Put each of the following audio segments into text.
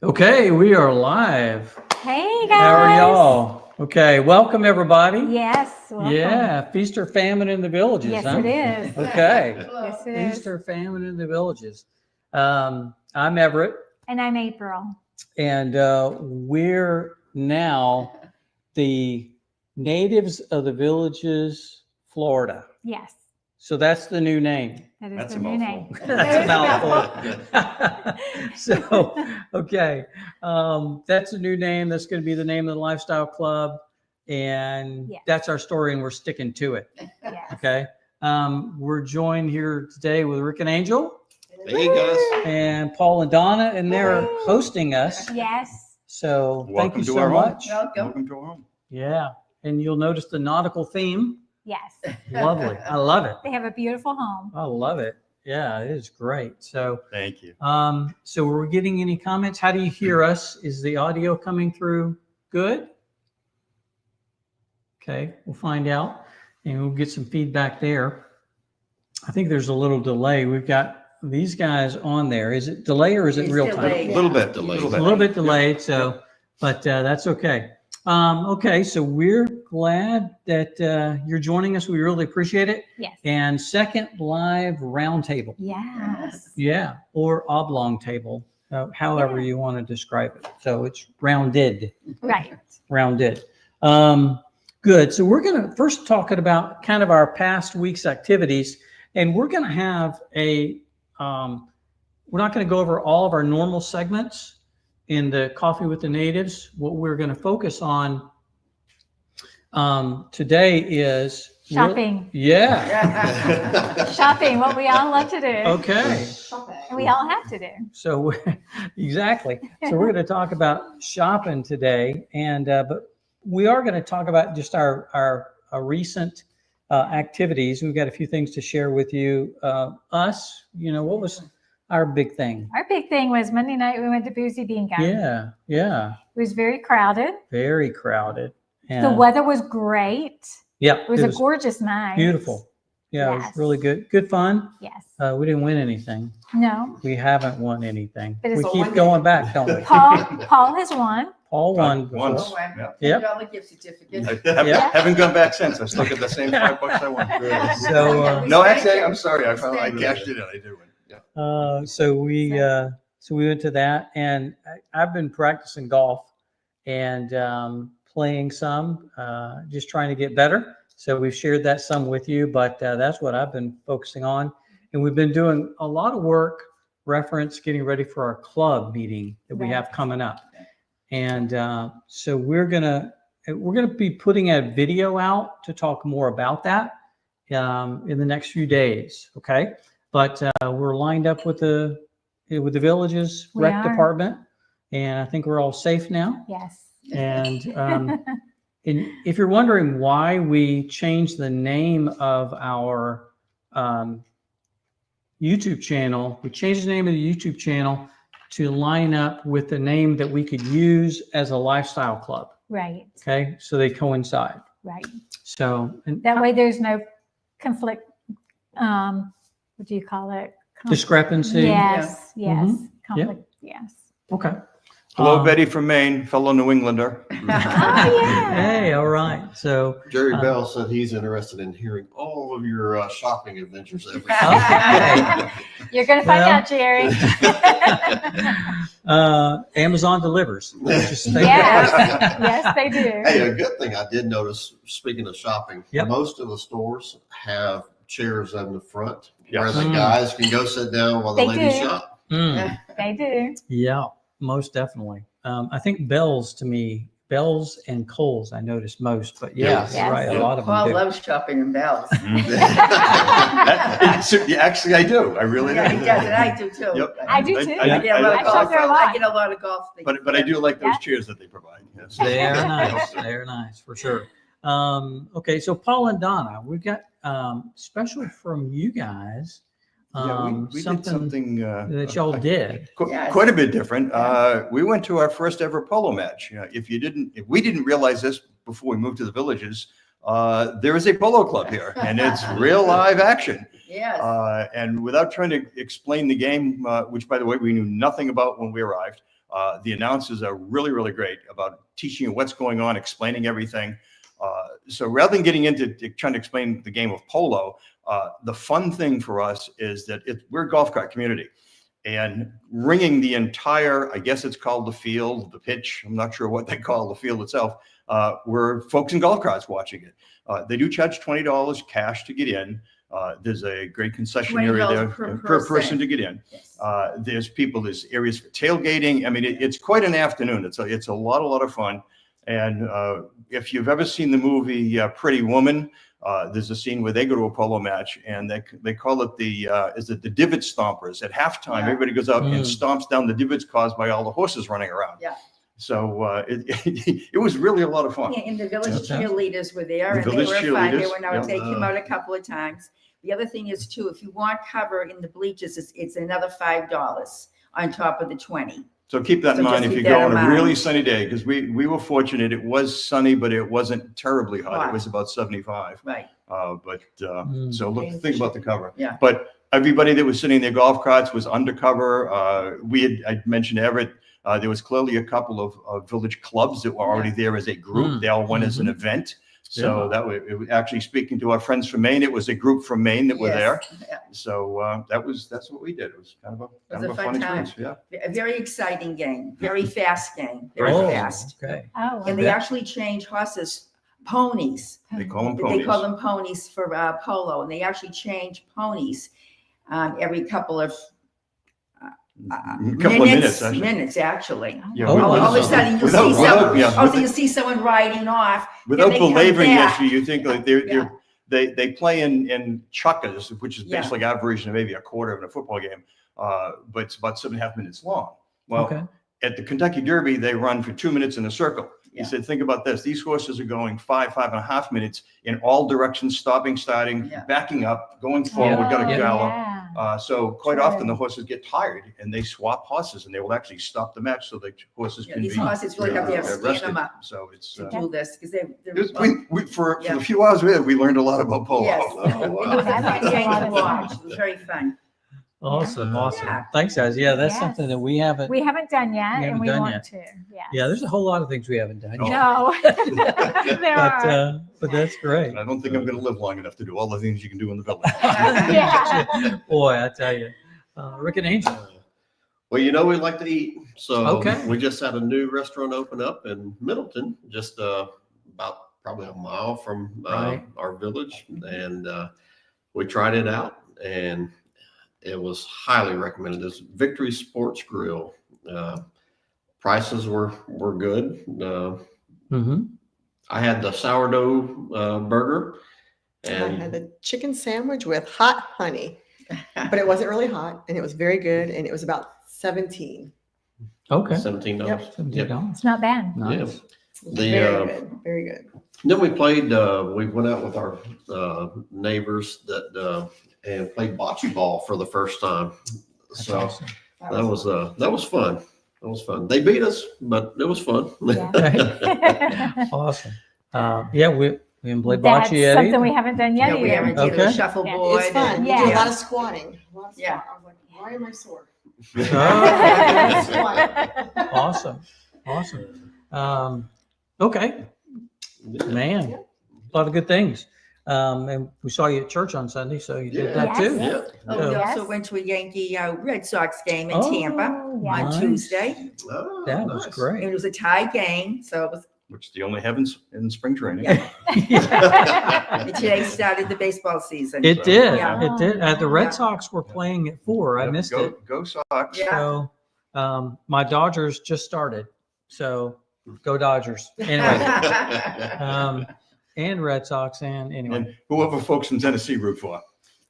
Okay, we are live. Hey guys. How are y'all? Okay, welcome everybody. Yes, welcome. Yeah, feast or famine in the villages, Yes, huh? it is. Okay. Yes, it is. Feast or famine in the villages. I'm Everett. And I'm April. And we're now the natives of the villages, Florida. Yes. So that's the new name. That's the new name. That's a mouthful. So, okay. That's a new name. That's going to be the name of the Lifestyle Club. And that's our story, and we're sticking to it. Yes. Okay. We're joined here today with Rick and Angel. Hey, guys. And Paul and Donna, and they're hosting us. Yes. So thank you so much. Welcome to our home. Yeah. And you'll notice the nautical theme. Yes. Lovely. I love it. They have a beautiful home. I love it. Yeah, it is great. So thank you. So we're getting any comments? How do you hear us? Is the audio coming through good? Okay, we'll find out and we'll get some feedback there. I think there's a little delay. We've got these guys on there. Is it delay or is it real time? A little bit delayed. A little bit delayed. So, but that's okay. Okay, so we're glad that you're joining us. We really appreciate it. Yes. And second live roundtable. Yes. Yeah, or oblong table, however you want to describe it. So it's rounded. Right. Rounded. Good. So we're going to first talk about kind of our past week's activities, and we're going to have a. We're not going to go over all of our normal segments in the Coffee with the Natives. What we're going to focus on today is shopping. Shopping, what we all love to do. Okay. And we all have to do. So exactly. So we're going to talk about shopping today, and but we are going to talk about just our recent activities. We've got a few things to share with you. What was our big thing? Our big thing was Monday night we went to Boozy Bingo. Yeah. It was very crowded. Very crowded. And the weather was great. Yeah. It was a gorgeous night. Beautiful. Yeah, It was really good. Good fun. Yes. We didn't win anything. No. We haven't won anything. But we keep going back, don't we? Paul has won. Paul won once. Yep. $10 gift certificate. I haven't gone back since. I still get the same $5 I won. So no, actually, I'm sorry. I cashed it in. I did win. Yeah. So we went to that, and I've been practicing golf and playing some, just trying to get better. So we've shared that some with you, but that's what I've been focusing on. And we've been doing a lot of work getting ready for our club meeting that we have coming up. And so we're gonna be putting a video out to talk more about that in the next few days. Okay, but we're lined up with the villages rec department, and I think we're all safe now. Yes. And and if you're wondering why we changed the name of our YouTube channel, we changed the name of the YouTube channel to line up with the name that we could use as a lifestyle club. Right. Okay, so they coincide. Right. So and that way there's no conflict. What do you call it? Discrepancy. Yes. Yes. Mm-hmm. Conflict. Yes. Okay. Hello, Betty from Maine, fellow New Englander. Oh, yeah. Hey, all right. So Jerry Bell said he's interested in hearing all of your shopping adventures every Okay. You're going to find out, Jerry. Amazon delivers. Yes, they do. Hey, a good thing I did notice, speaking of shopping, most of the stores have chairs in the front where the guys can go sit down while the ladies shop. They do. Yeah, most definitely. I think Bell's and Kohl's I noticed most, but right, a lot of them Paul do. loves shopping in Bell's. Actually, I do. I really do. He does, and I do too. Yep. I do too. I get a lot of golf. shop there a lot. I get a lot of golf things. But I do like those chairs that they provide. Yes. They are nice. They are nice for sure. Okay, so Paul and Donna, we've got special from you guys. We did something that y'all did. Quite a bit different. We went to our first ever polo match. If we didn't realize this before we moved to the villages, there is a polo club here, and it's real live action. Yes. And without trying to explain the game, which by the way we knew nothing about when we arrived, The announcers are really, really great about teaching you what's going on, explaining everything. So rather than getting into trying to explain the game of polo, the fun thing for us is that we're a golf cart community. And ringing the entire, I guess it's called the field, the pitch, I'm not sure what they call the field itself, were folks in golf carts watching it. They do charge $20 cash to get in. There's a great concession area there per person to get in. Yes. There's areas for tailgating. I mean, it's quite an afternoon. It's a lot of fun. And if you've ever seen the movie Pretty Woman, there's a scene where they go to a polo match and they call it the divot stompers. At halftime, everybody goes out and stomps down the divots caused by all the horses running around. Yeah. So it was really a lot of fun. Yeah, and the village cheerleaders were there, The and they village were fun. They cheerleaders, went out yeah. and take him out a couple of times. The other thing is too, if you want cover in the bleachers, it's another $5 on top of the 20. So keep that in So mind just if you keep that go in on a mind. really sunny day, because we were fortunate. It was sunny, but it wasn't terribly hot. Hot. It was about 75. Right. So think about the cover. Yeah. But everybody that was sitting in their golf carts was undercover. I mentioned Everett. There was clearly a couple of village clubs that were already there as a group. They all went as an event. So that was actually speaking to our friends from Maine. It was a group from Maine that were there. Yeah. So that's what we did. It was kind of a fun time. experience. Yeah. A very exciting game, very fast game, very Oh, fast. okay. Oh, And they actually change horses, ponies. They call them ponies. They call them ponies for polo, and they actually change ponies every couple of minutes. Actually. Minutes, actually. Yeah, Oh, all of a wow. sudden, you Without- see without- someone. yeah, Oh, so you see someone riding off. Without they come belaboring back. you think like they play in chukkers, which is Yeah. basically our version of maybe a quarter of a football game, but it's about 7.5 minutes long. Well, Okay. at the Kentucky Derby, they run for 2 minutes in a circle. Yeah. He said, think about this. These horses are going 5.5 minutes in all directions, stopping, starting, Yeah. backing up, going forward, got to Yeah. gallop. Yeah. So quite True. often the horses get tired and they swap horses and they will actually stop the match so the horses Yeah, can these be horses really have to have rested. stamina So it's to do this because they're it was- for Yeah. the few hours we had, we learned a lot about polo. Yes. Oh, It wow. was a That fun was a game lot to of watch. fun. It was very fun. Awesome. Yeah. Thanks, guys. Yeah, that's Yes. something that we haven't. We haven't done yet, We and haven't we done want yet. to. Yeah. Yeah, there's a whole lot of things we haven't done. Oh. yet. No, there are. But that's great. I don't think I'm going to live long enough to do all the things you can do in the village. Yeah. Boy, I tell you, Rick and Angel. Well, we like to eat. So Okay. we just had a new restaurant open up in Middleton, just about probably a mile from Right. our village. And we tried it out and it was highly recommended. This Victory Sports Grill. Prices were good. Mm-hmm. I had the sourdough burger. And I And had the chicken sandwich with hot honey, but it wasn't really hot and it was very good. And it was about 17. Okay. $17. Yep. $17. It's not bad. Nice. The, Very good. Very good. Then we played. We went out with our neighbors and played bocce ball for the first time. That's So awesome. that was fun. That was fun. They beat us, but it was fun. Yeah. Awesome. Yeah, we haven't played That's bocce yet. something either. we haven't done yet. Yeah, we either. haven't did Okay. the shuffleboard. It's fun. and- We do a Yeah. lot of squatting. Yeah. I was like, why am I sore? Oh, awesome. Okay, man, a lot of good things. And we saw you at church on Sunday, so you did that Yes. too. Yeah. Oh, we Yeah. also went to a Yankee Red Sox game in Oh, Tampa yeah. on Nice. Tuesday. Oh, That was nice. great. It was a tie game, so it was. Which they only have in spring training. Yeah. And today started the baseball season. It did. Yeah. It did. The Yeah. Red Sox were playing at 4. I Yep, missed go, it. Go Sox. Yeah. So my Dodgers just started. So go Dodgers. Anyway, and Red Sox and anyway. And whoever folks from Tennessee root for.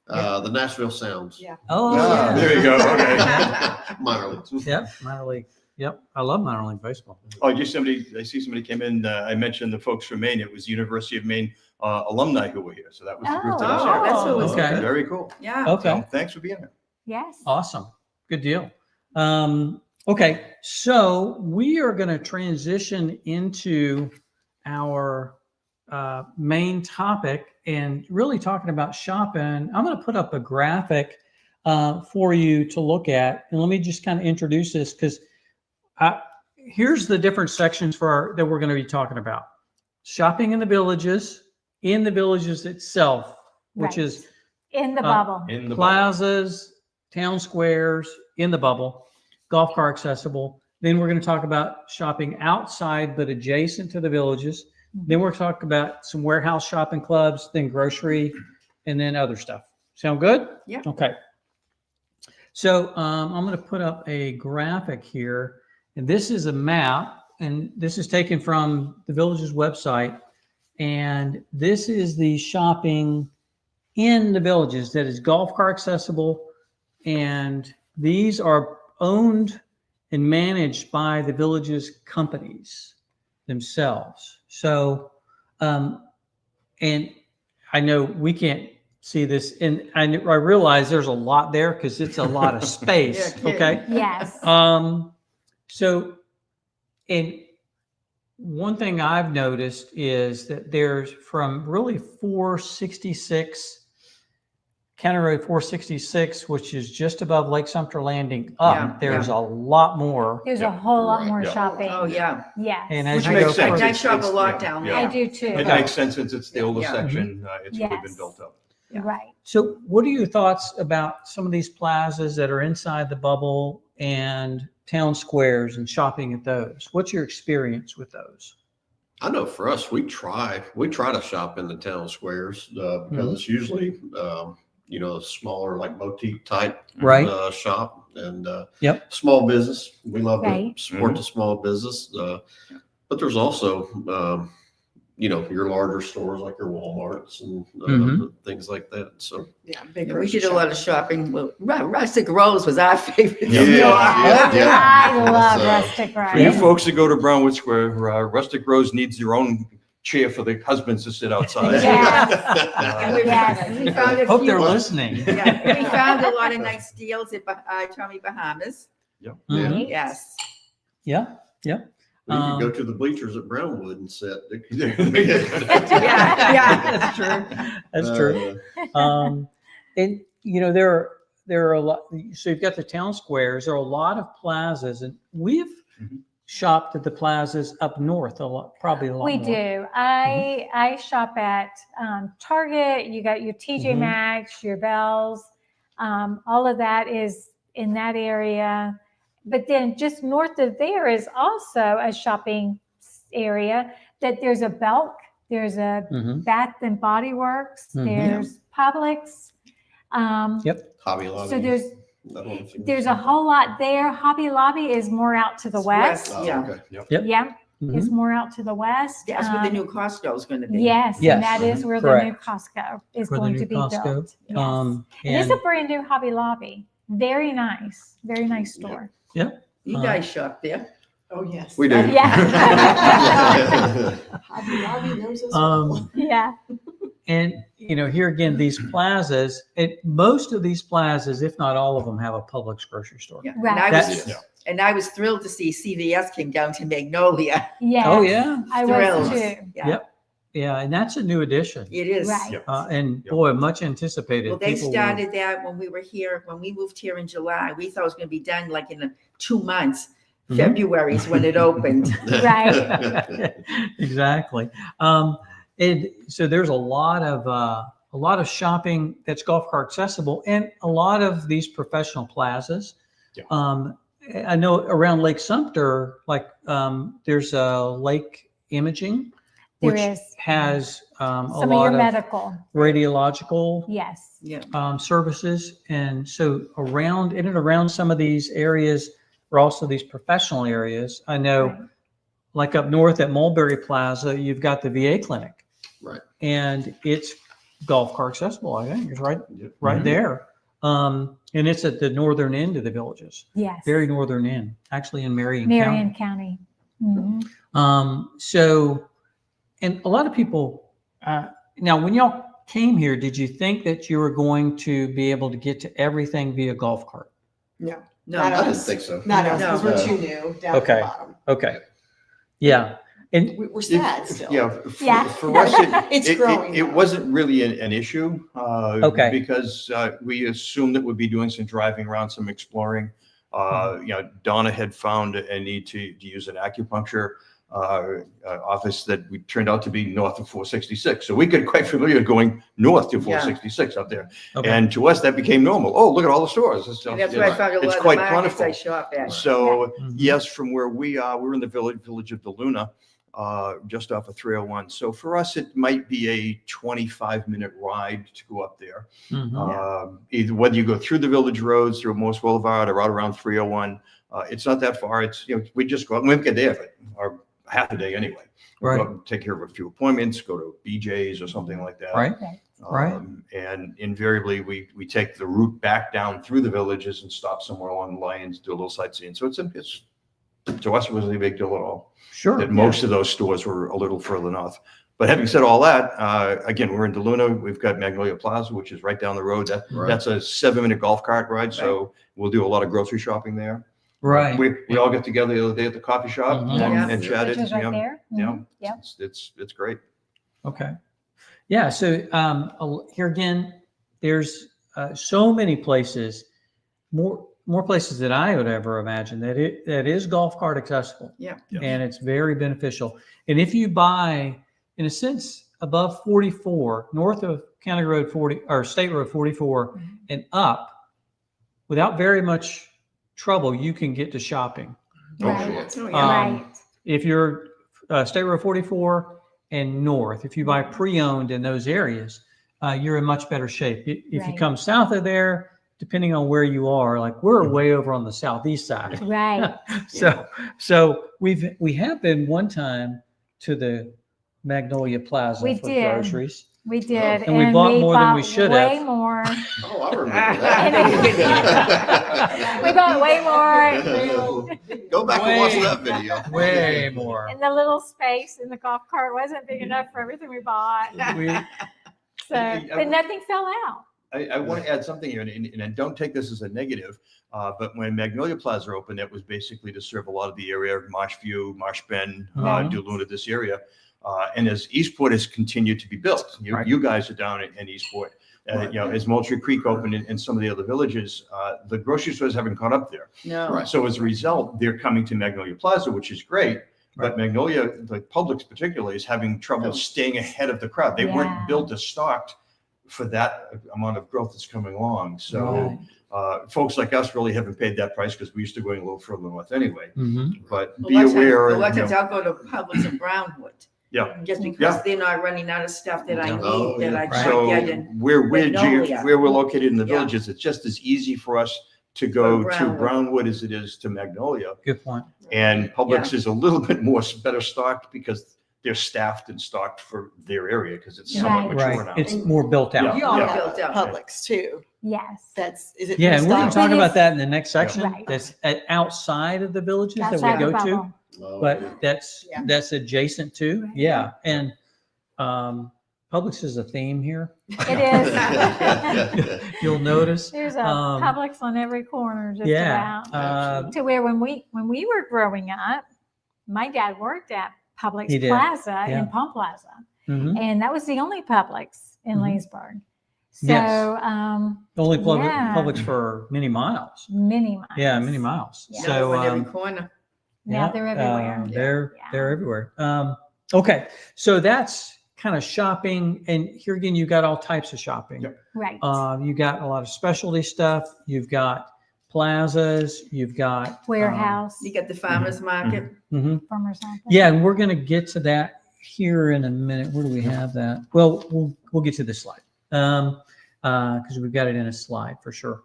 The Nashville Sounds. Yeah. Oh, Ah, yeah. there you go. Okay. Minor leagues. Yep, minor league. Yep, I love minor league baseball. Oh, I see somebody came in. I mentioned the folks from Maine. It was University of Maine alumni who were here. So that was the group that was Oh, here. that's always Okay. good. Very cool. Yeah. Okay, So, thanks for being here. Yes. awesome. Good deal. Okay, so we are going to transition into our main topic and really talking about shopping. I'm going to put up a graphic for you to look at. And let me just kind of introduce this because Here's the different sections that we're going to be talking about. Shopping in the villages itself, which Right. is In the Uh, bubble. In the plazas, town squares, in the bubble, golf car accessible. Then we're going to talk about shopping outside but adjacent to the villages. Then we're talking about some warehouse shopping clubs, then grocery, and then other stuff. Sound good? Yeah. Okay. So I'm going to put up a graphic here, and this is a map, and this is taken from the village's website, and this is the shopping in the villages that is golf car accessible, and these are owned and managed by the villages companies themselves. So, and I know we can't see this, and I realize there's a lot there because it's a lot of space. Yeah, Okay. Yes. So, and one thing I've noticed is that there's from really 466, County Road 466, which is just above Lake Sumter Landing up, Yeah, there's a lot more. There's Yeah. a whole lot Right. more Yeah. shopping. Oh, yeah. Yes. And as Which you makes go sense. further, I shop a It's- lot yeah, down yeah. I there. do too. It Okay. makes sense since it's the oldest Yeah. section. It's really been Yes. built up. Yeah. Right. So what are your thoughts about some of these plazas that are inside the bubble and town squares and shopping at those? What's your experience with those? I know for us, we try to shop in the town squares because Mhm. it's usually, smaller, like boutique type Right. shop and Yep. small business. We love Right. to support the small business. But there's also, your larger stores like your Walmarts and Mhm. things like that. So Yeah, big Yeah, we grocery did a lot of shopping. shopping. Well, Rustic Rose was our favorite. Yeah. Yeah. I love So, rustic For rice. you folks that go to Brownwood Square, Rustic Rose needs their own chair for the husbands to sit outside. And we found a Hope they're few. listening. Yeah, and we found a lot of nice deals at Tommy Bahamas. Mhm. Yes. Yeah. You can go to the bleachers at Brownwood and sit. Yeah. That's true. That's true. And there are a lot. So you've got the town squares. There are a lot of plazas, and we've Mhm. shopped at the plazas up north a lot, probably a lot We more. do. I shop at Target. You got your TJ Mhm. Maxx, your Bells. All of that is in that area. But then just north of there is also a shopping area that there's a Belk, there's a Mhm. Bath and Body Works, Mhm. there's Publix. Hobby Lobby. So there's I don't know if you- there's a whole lot there. Hobby Lobby is more out to the west. Oh, Yeah. okay. Yep. Yeah, Mhm. it's more out to the west. That's where the new Costco is going to be. Yes, Yes. and that is where Correct. the new Costco is For the going new to be Costco. built. Yes. And and it's a brand new Hobby Lobby. Very nice store. You guys shop there. Oh, yes. We do. Hobby Lobby knows us Um, well. Yeah. and here again, these plazas, most of these plazas, if not all of them, have a Publix grocery store. Yeah. Right. And I was thrilled to see CVS came down to Magnolia. Yes. Oh yeah, I Thrilled. was too. Yeah, Yep. yeah, and that's a new addition. it is. Right. And Yep. boy, much anticipated. Well, they People were- started that when we were here, when we moved here in July. We thought it was going to be done like in 2 months. Mhm. February is when it opened. Right. Exactly. And so there's a lot of shopping that's golf cart accessible, and a lot of these professional plazas. Yeah. I know around Lake Sumter, there's a Lake Imaging, There which is. has a Some of lot your of medical. radiological Yes. Yeah. services, and so around in and around some of these areas are also these professional areas. I know. Right. Like up north at Mulberry Plaza, you've got the VA clinic. Right. And it's golf cart accessible, I think. It's right Mhm. there. And it's at the northern end of the villages, Yes. very northern end, actually in Marion Marion County. County. Mhm. So, and a lot of people, now when y'all came here, did you think that you were going to be able to get to everything via golf cart? No, No, Not I didn't us. think so. not us, because No. we're too new down at Okay. the bottom. Okay. Yeah. And We're sad still. Yeah, Yeah. for us, It's growing it now. wasn't really an issue. Okay. Because we assumed that we'd be doing some driving around, some exploring. Donna had found a need to use an acupuncture office that we turned out to be north of 466. So we get quite familiar going north to 466 up there. Okay. And to us, that became normal. Oh, look at all the stores. And that's where I found a It's lot of quite the markets I plentiful. shop at. So Mhm. yes, from where we are, we're in the village of DeLuna, just off of 301. So for us, it might be a 25-minute ride to go up there. Mhm. Either whether you go through the village roads, through Morse Boulevard, or out around 301, it's not that far. It's, we just go out and we get there, or half a day anyway. We'll go Right. out and take care of a few appointments, go to BJ's or something like that. Right. Right. And invariably, we take the route back down through the villages and stop somewhere along the lanes, do a little sightseeing. So it's to us, it wasn't a big deal at all. Sure. That most of those stores were a little further north. But having said all that, again, we're in DeLuna. We've got Magnolia Plaza, which is right down the road. That's a 7-minute golf cart ride. So we'll do a lot of grocery shopping there. Right. We all get together the other day at the coffee shop Mhm. Yeah. and chatted. Which is right there. Yeah, Mhm. Yep. it's great. Okay. Yeah. So here again, there's so many places, more places than I would ever imagine that is golf cart accessible. Yeah. Yeah. And it's very beneficial. And if you buy, in a sense, above 44, north of County Road 40 or State Road 44 Mhm. and up, without very much trouble, you can get to shopping. Right. Oh, yeah. Um, If you're State Road 44 and north, if you buy pre-owned in those areas, you're in much better shape. If you Right. come south of there, depending on where you are, like we're way over on the southeast side. Right. So we have been one time to the Magnolia Plaza We for did. groceries. We did. And we bought more than we bought should way have. more. Oh, I remember that. We bought way more. Go back and watch that video. Way more. And the little space in the golf cart wasn't big enough for everything we bought. So, but nothing fell out. I want to add something here, and don't take this as a negative, but when Magnolia Plaza opened, that was basically to serve a lot of the area, Marshview, Marsh Bend, Mhm. DeLuna, this area. And as Eastport has continued to be built, Right. you guys are down in Eastport. As Moultrie Creek opened and some of the other villages, the grocery stores haven't caught up there. No. Right. So as a result, they're coming to Magnolia Plaza, which is great. But Magnolia, the Publix particularly, is having trouble staying ahead of the crowd. They Yeah. weren't built or stocked for that amount of growth that's coming along. So folks like us really haven't paid that price because we used to going a little further north anyway. Mhm. But A be lot of aware. times- a lot of you times know, I'll go to Publix and Brownwood. Yeah. Just because Yeah. they're not running out of stuff that I Oh, need, that yeah. I Right. try So to get in. where Magnolia. we're located in the Yeah. villages, it's just as easy for us to go Go to to Brownwood. Brownwood as it is to Magnolia. Good point. And Publix is a little bit better stocked because they're staffed and stocked for their area because it's somewhat Right. mature Right. now. It's more built out. You all Yeah. have Built out. Publix too. Yes. Is it? Yeah, and we're going to stock? talk about that in the next section. Right. That's outside of the villages that Outside we the go to, bubble. Oh, but that's Yeah. adjacent to. Right. Yeah, and Publix is a theme here. It is. You'll notice. There's a Um, Publix on every corner just Yeah. about. To where when we were growing up, my dad worked at Publix He did. Plaza Yeah. in Palm Plaza. Mhm. And that was the only Publix in Mhm. Leesburg. So Yes. Yeah. Only Publix for many miles. many miles. Yeah, many miles. Yeah. So on every corner. Now yeah, they're everywhere. They're Yeah. they're everywhere. Okay, so that's kind of shopping, and here again, you got all types of shopping. Yep. Right. You got a lot of specialty stuff. You've got plazas. You've got Warehouse, You got the farmer's market. Mhm. farmer's market. Yeah, and we're going to get to that here in a minute. Where do we have that? Well, we'll get to this slide because we've got it in a slide for sure.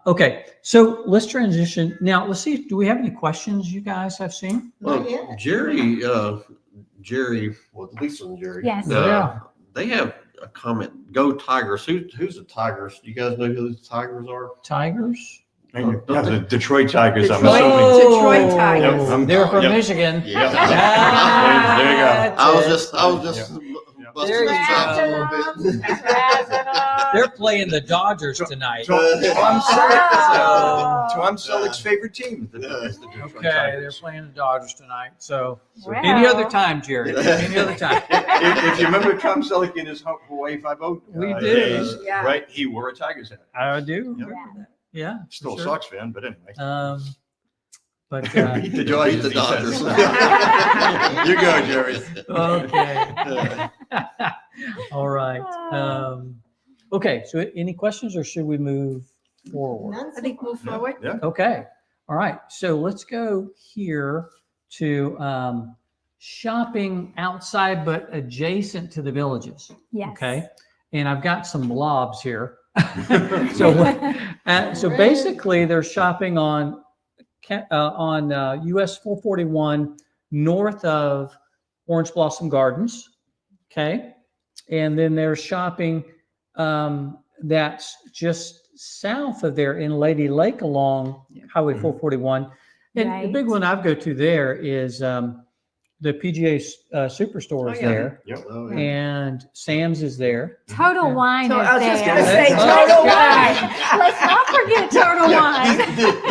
Okay, so let's transition now. Let's see. Do we have any questions you guys have seen? Not Well, yet. Jerry, well, Lisa and Jerry. Yes. Yeah. They have a comment. Go Tigers. Who's the Tigers? Do you guys know who the Tigers are? Tigers. And yeah, the Detroit Tigers, I'm Detroit- assuming. Detroit Tigers. Yep, I'm- They're from yep. Michigan. Yeah. Ah, There you go. I was that's just Yeah. busting There his you chops a go. little bit. They're playing the Dodgers tonight. Tom Oh. Selleck's favorite team. The Detroit Okay, they're Tigers. playing the Dodgers tonight. So Wow. any other time, Jerry. Any other time. If you remember Tom Selleck in his Hawaii 5-0 We do. days, Yeah. right? He wore a Tigers hat. I do. Yep. Yeah. Yeah. for Still a sure. Sox fan, but anyway. But Beat the Beat the Dodgers. Dodgers. You go, Jerry. okay. All right. Okay. So any questions or should we move forward? None I so think far. move forward. Yeah. Okay. All right. So let's go here to shopping outside but adjacent to the villages. Yes. Okay. And I've got some blobs here. So basically they're shopping on US 441 north of Orange Blossom Gardens. Okay. And then they're shopping that's just south of there in Lady Lake along Highway 441. And the big Right. one I go to there is the PGA Superstore is there, Yep. Oh, yeah. and Sam's is there. Total Okay. Wine So is I was just there. gonna say Oh, Total okay. Wine. Let's not forget Total Wine.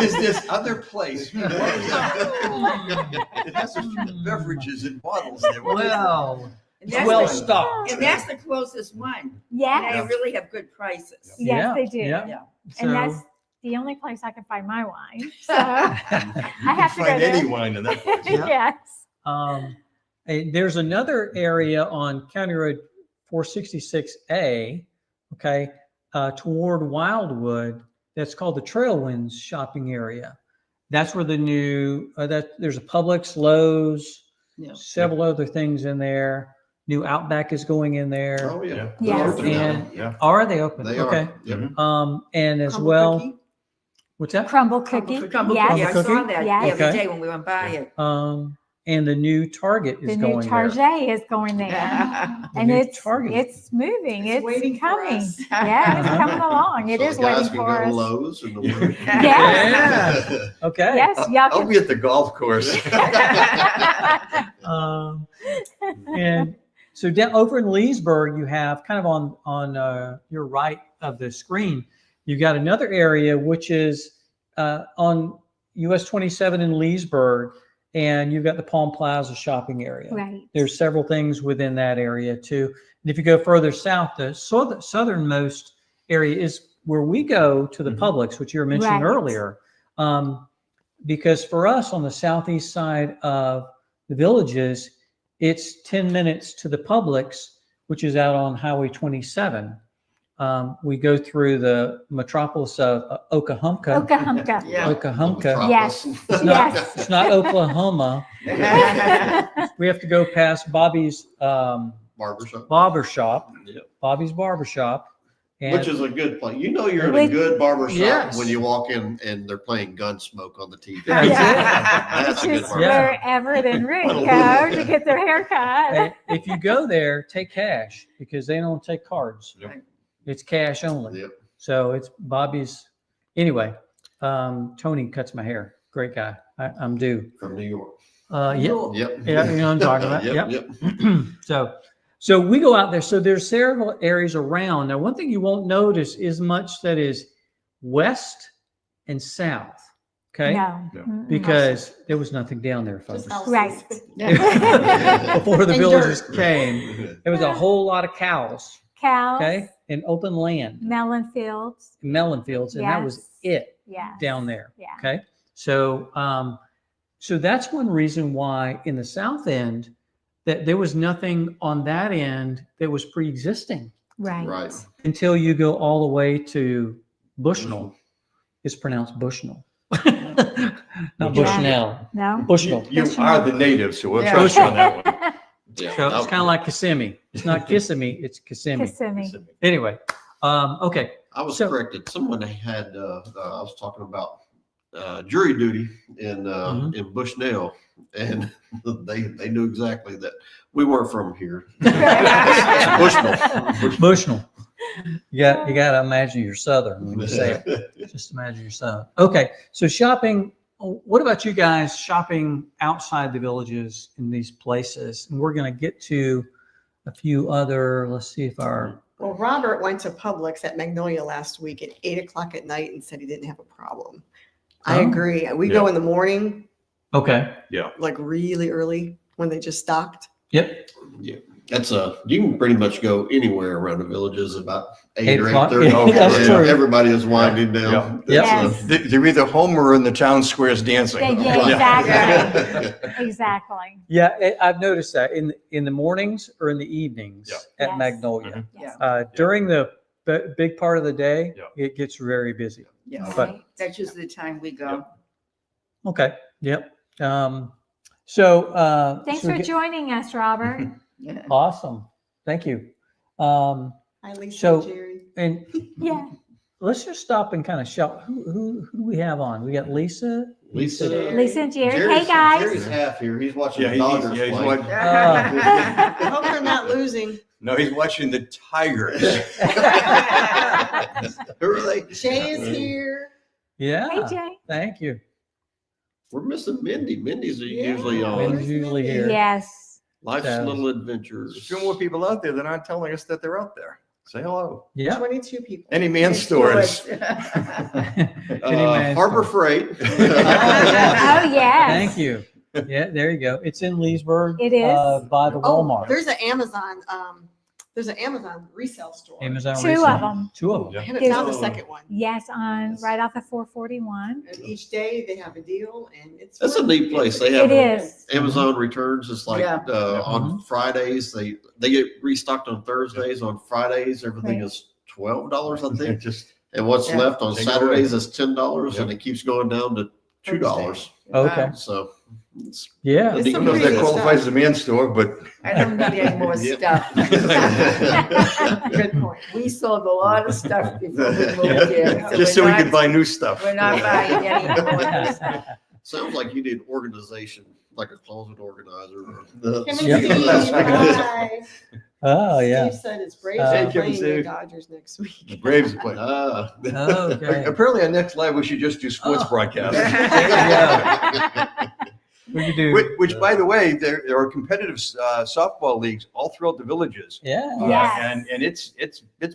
Is this other place? What is that? It has a few beverages in bottles there. What is that? Well, And it's that's well the- stocked. And that's the closest one. And Yes. they really have good prices. Yes, Yeah, they do. yeah. Yeah. And So- that's the only place I can find my wine. So I You have to can go find any there. wine in that place. Yeah. Yes. There's another area on County Road 466A, okay, toward Wildwood, that's called the Trailwinds shopping area. That's where the new, there's a Publix, Lowe's, Yeah. several other things in there. New Outback is going in there. Oh, yeah. Yes. They're open now. And Yeah. are they open? They Okay. are. Yep. And as Crumble well, cookie? what's that? Crumble cookie. Crumble Yes. cookie. I saw Crumble that Yes. the other Okay. day when we went by it. And the new Target is The going new there. Target is going there. Yeah. The And new it's Target. it's moving. It's It's waiting for coming. us. Yeah, it's Uh-huh. coming along. It So is the guys waiting can for go to us. Lowe's in the winter. Yeah. Okay. Yes, y'all I'll can. be at the golf course. And so down over in Leesburg, you have kind of on your right of the screen, you've got another area which is on US 27 in Leesburg, and you've got the Palm Plaza shopping area. Right. There's several things within that area too. And if you go further south, the southernmost area is where we go to the Mhm. Publix, which you were mentioning Right. earlier. Because for us on the southeast side of the Villages, it's 10 minutes to the Publix, which is out on Highway 27. We go through the metropolis of Okahumpka. Okahumpka. Yeah. Okahumpka. Yes. It's not, Yes. it's not Oklahoma. We have to go past Bobby's Barbershop. Barbershop. Yep. Bobby's Barbershop. And Which is a good place. You know you're in a Which- good barbershop Yes. when you walk in and they're playing Gunsmoke on the TV. That's it. That's a Which good is barbershop. Yeah. where Everett and Rick go to get their haircut. and if you go there, take cash because they don't take cards. Yep. It's cash only. Yep. So it's Bobby's. Anyway, Tony cuts my hair. Great guy. I'm due. From New York. Yeah. Yep. Yeah, you know what I'm talking about. Yep. Yep. Yep. So we go out there. So there's several areas around. Now, one thing you won't notice is much that is west and south. Okay. No. No. Mm-mm. Because there was nothing down there, folks. Just houses. Right. Before the And villages dirt. came, there was a whole lot of cows. Cows. Okay. And open land, Melon fields. melon fields, and that was it Yeah. down there. Yeah. Okay. So, so that's one reason why in the south end that there was nothing on that end that was pre-existing Right. Right. until you go all the way to Bushnell. It's pronounced Bushnell, not Yeah. Bushnell. No. Bushnell. You are the native, so we'll Yeah. trust you on that one. Yeah. So it's kind of like Kissimmee. It's not Kissimmee, it's Kissimmee. Kissimmee. Anyway, okay. I was So- corrected. Someone had, I was talking about jury duty in Mhm. in Bushnell, and they knew exactly that we weren't from here. Bushnell. Bushnell. You got to imagine you're Southern when you say it. Just imagine you're Southern. Okay, so shopping. What about you guys shopping outside the villages in these places? And we're going to get to a few other. Let's see if our Well, Robert went to Publix at Magnolia last week at 8 o'clock at night and said he didn't have a problem. I Oh. agree. We go in the morning, okay. like really early when they just stocked. Yep. Yeah. You can pretty much go anywhere around the villages about 8 or 8 o'clock. 8:30. Yeah, that's true. Everybody is winding down. Yeah. That's Yes. They're either home or in the town squares dancing. Yeah, exactly. Exactly. Yeah, I've noticed that in the mornings or in the evenings Yeah. at Yes. Magnolia. Yes. During the big part of the day, Yeah. it gets very busy. Yeah, But- Right. that's usually the time we go. Okay. Yep. Thanks So for joining us, Robert. Yeah. awesome. Thank you. Hi, Lisa, So- Jerry. And Yeah. let's just stop and kind of shout. Who do we have on? We got Lisa. Lisa. Lisa and Jerry. Jerry's Hey, guys. half here. He's watching Yeah, the he's, Dodgers yeah, he's play. watching, I hope they're not losing. no, he's watching the Tigers. Who are they? Jay is here. Yeah. Hey, Jay. Thank you. We're missing Mindy. Mindy's Yeah. usually on. Mindy's usually here. Yes. Life's So- Little Adventures. There's a few more people out there that aren't telling us that they're out there. Say hello. Yeah. 22 people. Any man stores. Any man Harbor store. Freight. yeah. Oh, yes. Thank you. Yeah, there you go. It's in Leesburg. It is. By the Oh, Walmart. there's an Amazon. There's an Amazon resale store. Amazon. Two resale. of them. Two of them. Yeah. I haven't found the second one. Yes, on right off the 441. And each day they have a deal, and it's. That's a fun. neat place. They have It is. Amazon returns. It's like Yeah. on Fridays they get restocked on Thursdays. On Fridays everything Right. is $12, I They're think, just and what's Yeah. left on Take it Saturdays is $10, Yeah. and it keeps going down to $2. Okay. So it's Yeah. It's Good I some don't know if pretty that good qualifies as stuff. a man store, but I don't need any more Yep. stuff. Good point. We sold a lot of stuff before we moved Yeah. here. just so we we're could not- buy new stuff. We're not buying any more stuff. sounds like you need organization, like a closet organizer. Kim and Yeah. Steve, hi. Oh yeah. Steve said it's Braves Hey, are Kim and playing the Steve. Dodgers next The week. Braves are playing. Okay. Apparently, on Next Live, we should just do sports Oh. broadcasts. We could do. Which, by the way, there are competitive softball leagues all throughout the villages. Yeah. Yes. And it's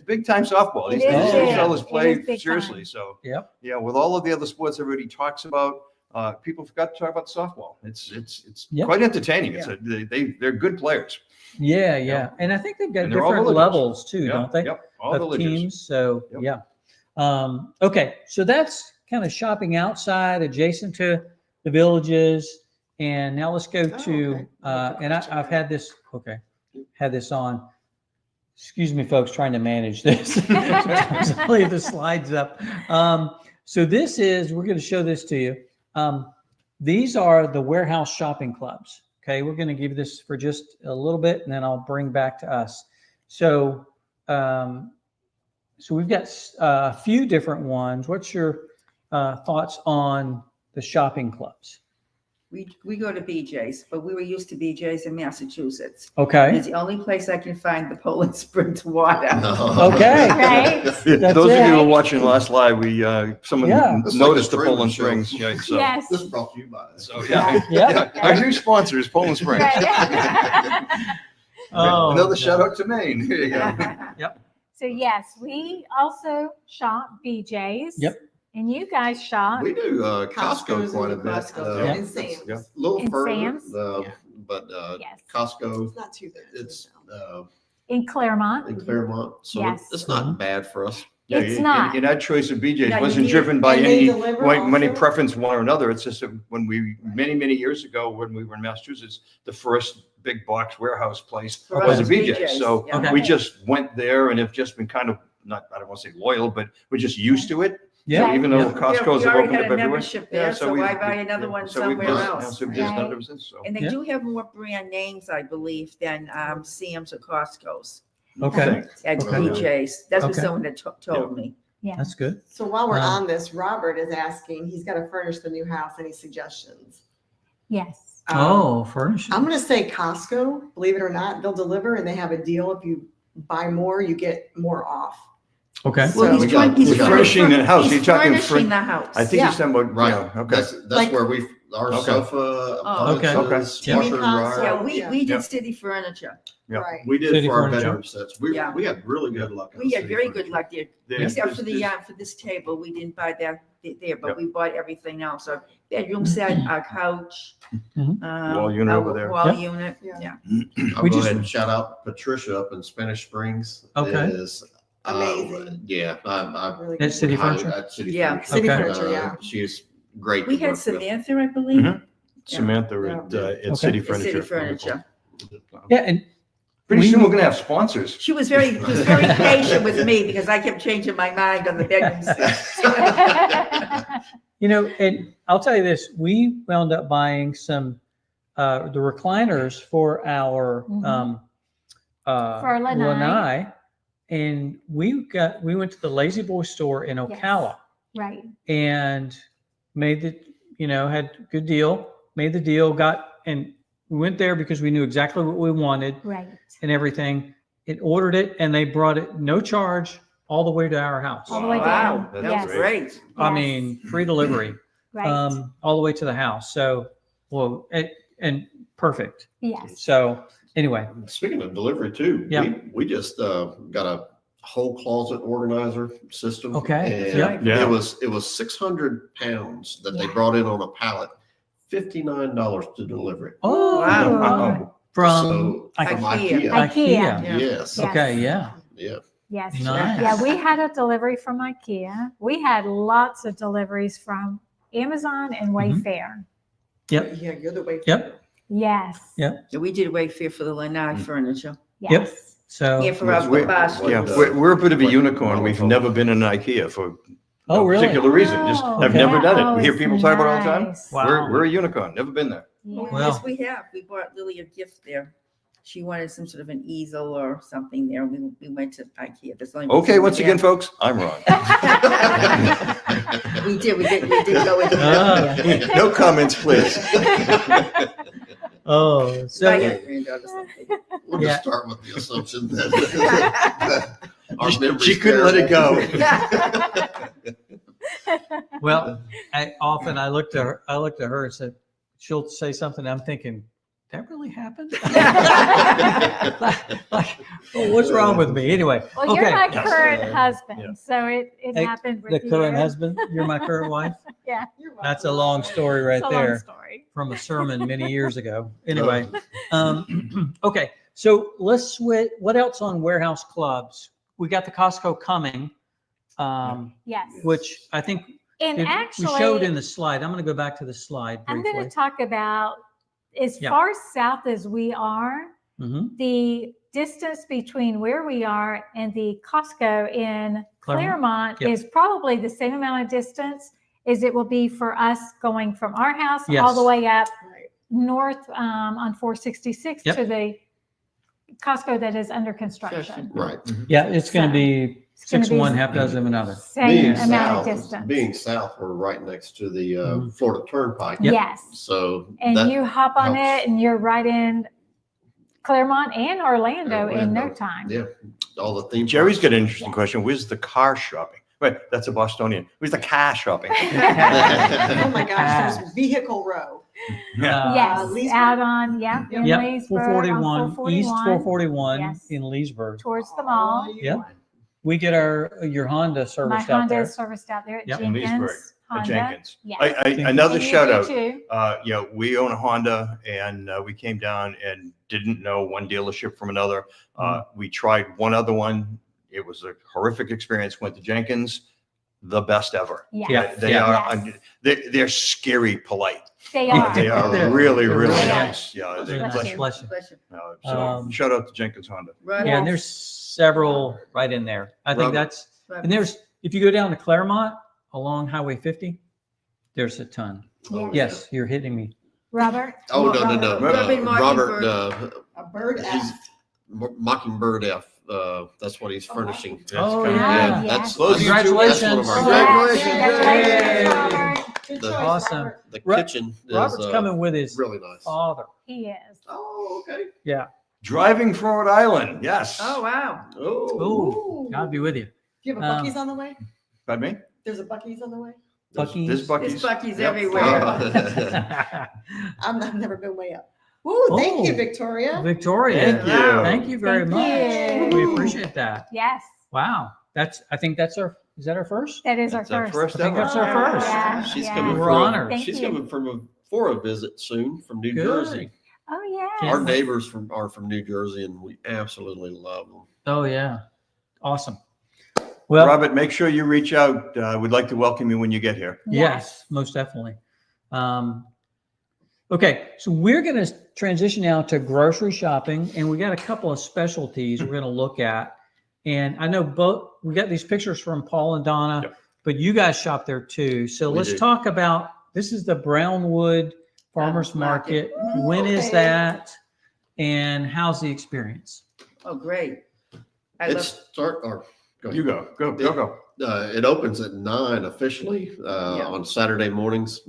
big time softball. It These is big. fellas It play is big seriously. time. So Yep. yeah, with all of the other sports everybody talks about, people forgot to talk about softball. It's Yep. quite entertaining. They're good players. Yeah. And I think they've got And they're all different villages. levels too, Yeah, don't they? Yep. All Of villages. teams. So Yep. yeah. Okay. So that's kind of shopping outside, adjacent to the villages. And now let's go to, okay. and I've had this on. Excuse me, folks, trying to manage this. Sometimes I leave the slides up. So we're going to show this to you. These are the warehouse shopping clubs. Okay, we're going to give this for just a little bit, and then I'll bring back to us. So, so we've got a few different ones. What's your thoughts on the shopping clubs? We go to BJ's, but we were used to BJ's in Massachusetts. Okay. It's the only place I can find the Poland Sprint water. Okay. Right. That's Those of you who it. are watching last live, someone Yeah. It's like noticed the a trailer Poland show. Springs. Yeah, so, Yes. This is brought to you by. so yeah. Yeah. Our new sponsor is Poland Springs. Right. Oh, Another no. shout out to Maine. Here you go. So yes, we also shop BJ's. Yep. And you guys shop. We do Costco Costco's quite a and bit. Costco Yeah. and Sam's. Yeah. A little And further, Sam's? but Yes. Costco, It's not too bad. it's In Claremont. in Claremont, so Yes. it's not bad for us. Yeah, It's and- not. And our choice of BJ's No, you wasn't need- driven by and they any deliver money also? preference one or another. It's just that when many years ago, when we were in Massachusetts, the first big box warehouse place For was a us, BJ's. So yeah. Okay. we just went there and have just been kind of, I don't want to say loyal, but we're just used to it. Yeah. Even though Yeah. Costco's We have already opened had up a everywhere. membership there, so why buy another one So we've somewhere just- else? So we've just Right. done it ever since, so. And they Yeah. do have more brand names, I believe, than Sam's or Costco's Okay. at Okay. BJ's. That's what Okay. someone had told me. Yeah. That's good. So while we're Um, on this, Robert is asking, he's got to furnish the new house. Any suggestions? Yes. Furnishing. I'm going to say Costco, believe it or not, they'll deliver and they have a deal. If you buy more, you get more off. Okay. Well, Well, we he's got- furnishing the house. He's You're talking furnishing the house. I think Yeah. he's talking about, Right. yeah, okay. That's Like- where our Okay. sofa, Okay. appliances, Okay. washer and Console. dryer. Yeah, we Yeah. did city furniture. Yeah. Right. We did City for our furniture. bedroom sets. We Yeah. had really good luck. on We had city very furniture. good luck there, There- except for there's- for this table. We didn't buy that there, but Yep. we bought everything else. Our bedroom set, our couch. Mhm. Wall unit our over there. Wall Yep. unit, Yeah. yeah. I'll We go just- ahead and shout out Patricia up in Spanish Springs. Okay. Is, Amazing. yeah, I Really That's good. City highly- Furniture? at City Yeah. Furniture. City Okay. Furniture, yeah. She's great. We to had work with. Samantha, I believe. Mhm. Samantha Yeah. at Okay. City at Furniture. City Furniture. Yeah, and Pretty We- soon we're gonna have sponsors. She was very patient with me because I kept changing my mind on the bedroom set. and I'll tell you this, we wound up buying some, the recliners for our, Mhm. For our lanai. lanai, and we went to the Lazy Boy store in Yes. Ocala Right. and made had a good deal, made the deal, and we went there because we knew exactly what we wanted Right. and everything, and ordered it, and they brought it, no charge, all the way to our house. All the way Wow, down. that's Yes. great. I Yes. mean, free delivery. Right. All the way to the house. So, well, and perfect. Yes. So anyway, Speaking of delivery too, Yeah. we just got a whole closet organizer system. Okay. And Yep. Yeah. it was 600 pounds that they Yeah. brought in on a pallet, $59 to deliver it. oh, Wow. from So, Ikea. from IKEA. IKEA. Yeah. Yes. Yeah. Okay, yeah. Yeah. Yes. Nice. Yeah, we had a delivery from IKEA. We had lots of deliveries from Amazon and Mhm. Wayfair. Yep. Yeah, you're the way. Yep. Yes. Yeah. So we did Wayfair for the lanai furniture. Yes. So, Yeah, for our We're- bus. Yeah, What, we're a bit of a what- unicorn. We've what- never been in an IKEA for oh, no really? particular reason. Just Oh, I've okay. never done it. Oh, We hear it's people talk about it all the time. nice. Wow. We're a unicorn. Never been there. Yeah. Well- Yes, we have. We bought Lily a gift there. She wanted some sort of an easel or something there. We went to IKEA. That's the only reason Okay, we once went again, there. folks, I'm wrong. We did go into Ah. No comments, please. oh, so buy your granddaughter something. We'll Yeah. just start with the assumption that our memory's She couldn't let it terrible. go. well, I looked at her and said, she'll say something. I'm thinking, that really happened? like, oh, what's wrong with me? Anyway, Well, you're okay. my Yes. current husband, Yeah. so it Hey, happened with The you. current husband, you're my current wife. Yeah. You're That's a welcome. long story right It's a long there story. from a sermon many years ago. Anyway, okay. So let's switch. What else on warehouse clubs? We got the Costco coming, Yes. which I think And we actually, showed in the slide. I'm going to go back to the slide I'm briefly. going to talk about as Yeah. far south as we are, Mhm. the distance between where we are and the Costco in Claremont Yep. is probably the same amount of distance as it will be for us going from our house all Yes. the way up Right. north on 466 Yep. to the Costco that is under construction. Right. Yeah, it's going to be It's gonna 6 be one, half dozen of another. Same amount of distance. Being south, we're right next to the Mhm. Florida Turnpike. Yep. Yes. So And that you hop on helps. it and you're right in Claremont and Orlando in no Orlando. time. Yeah, all the theme. Jerry's parks. got an interesting question. Where's the car shopping? Wait, that's a Bostonian. Where's the car shopping? Oh my gosh, there's vehicle row. Yeah. Yes, Leesburg? out on, yeah, in Yep, Leesburg, on 441, East 441 Yes. in Leesburg. towards the mall. Yep. We get your Honda My serviced out Honda there. is serviced out there at Yep. In Jenkins. Leesburg, Honda. Jenkins. Yes. Another And you shout do out. too. We own a Honda, and we came down and didn't know one dealership from another. We tried one other one. It was a horrific experience. Went to Jenkins, the best ever. Yes. Yeah. They Yes. are. They're scary polite. They are. They are They're- really, they're really really nice. Yeah. They're They're nice. bless you. Bless you. Bless you. So shout out to Jenkins Honda. Right. Yeah, and there's several right in there. I think Robert. and there's, if you go down to Claremont along Highway 50, there's a ton. Yeah. Yes, you're hitting me. Robert? Oh, no. Robert Robert, A bird he's F. Mockingbird F. That's what he's furnishing. Oh, kinda- yeah. That's Closing that's one of Congratulations. our- Congratulations. Robert. Good The- choice, Awesome. Robert. The Ro- kitchen is Robert's coming with his really nice. father. He is. Oh, okay. Yeah. Driving from Rhode Island. Yes. Oh, wow. Oh, Ooh, God be with you. Do you have a Buc-ee's on the way? Pardon me? There's a Buc-ee's on the way? Buc-ee's. There's Buc-ee's. There's Buc-ee's Yep. everywhere. I've never been way up. Ooh, thank you, Oh. Victoria. Victoria. Thank you. Thank you very Thank much. you. We appreciate that. Yes. Wow. I think that's our Is that our first? That is our That's our first. First I think ever. that's our first. Yeah, She's yeah. coming We're for honored. Thank she's you. coming for a visit soon from New Good. Jersey. Oh, yeah. Our neighbors are from New Jersey, and we absolutely love them. Oh, yeah. Awesome. Well, Robert, make sure you reach out. We'd like to welcome you when you get here. yes, most definitely. Okay, so we're going to transition now to grocery shopping, and we got a couple of specialties we're going to look at. And I know we got these pictures from Paul and Donna, Yep. but you guys shop there too. So We let's do. talk about, this is the Brownwood Farmers Farmers Market. Market. When is Okay. that? And how's the experience? Oh, great. I It's love, go ahead. You go. It opens at 9 officially on Saturday mornings,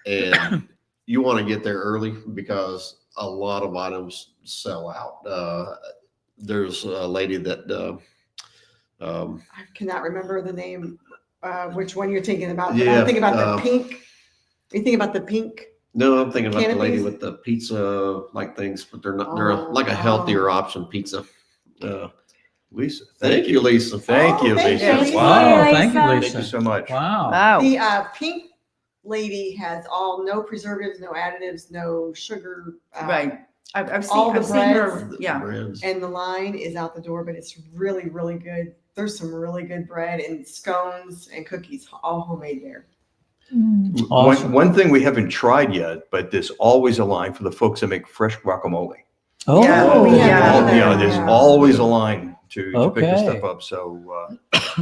and you want to get there early because a lot of items sell out. There's a lady that I cannot remember the name, which one you're thinking about. But Yeah, I'm thinking about the pink. Are you thinking about the pink? no, I'm thinking about the lady Canopies? with the pizza like things, but they're not. They're like a healthier option pizza. Lisa. Thank you, Lisa. Thank you, thank Lisa. you, Lisa. Wow, Hey, thank you, Lisa. Lisa. Thank you so much. Wow. wow. The pink lady has no preservatives, no additives, no sugar. Right. I've all seen, the I've seen her, breads. yeah. Brands. And the line is out the door, but it's really, really good. There's some really good bread and scones and cookies, all homemade there. Mm. Awesome. One thing we haven't tried yet, but there's always a line for the folks that make fresh guacamole. Oh, Yeah, we have that. Yeah, there's always a line to pick this Okay. stuff up. So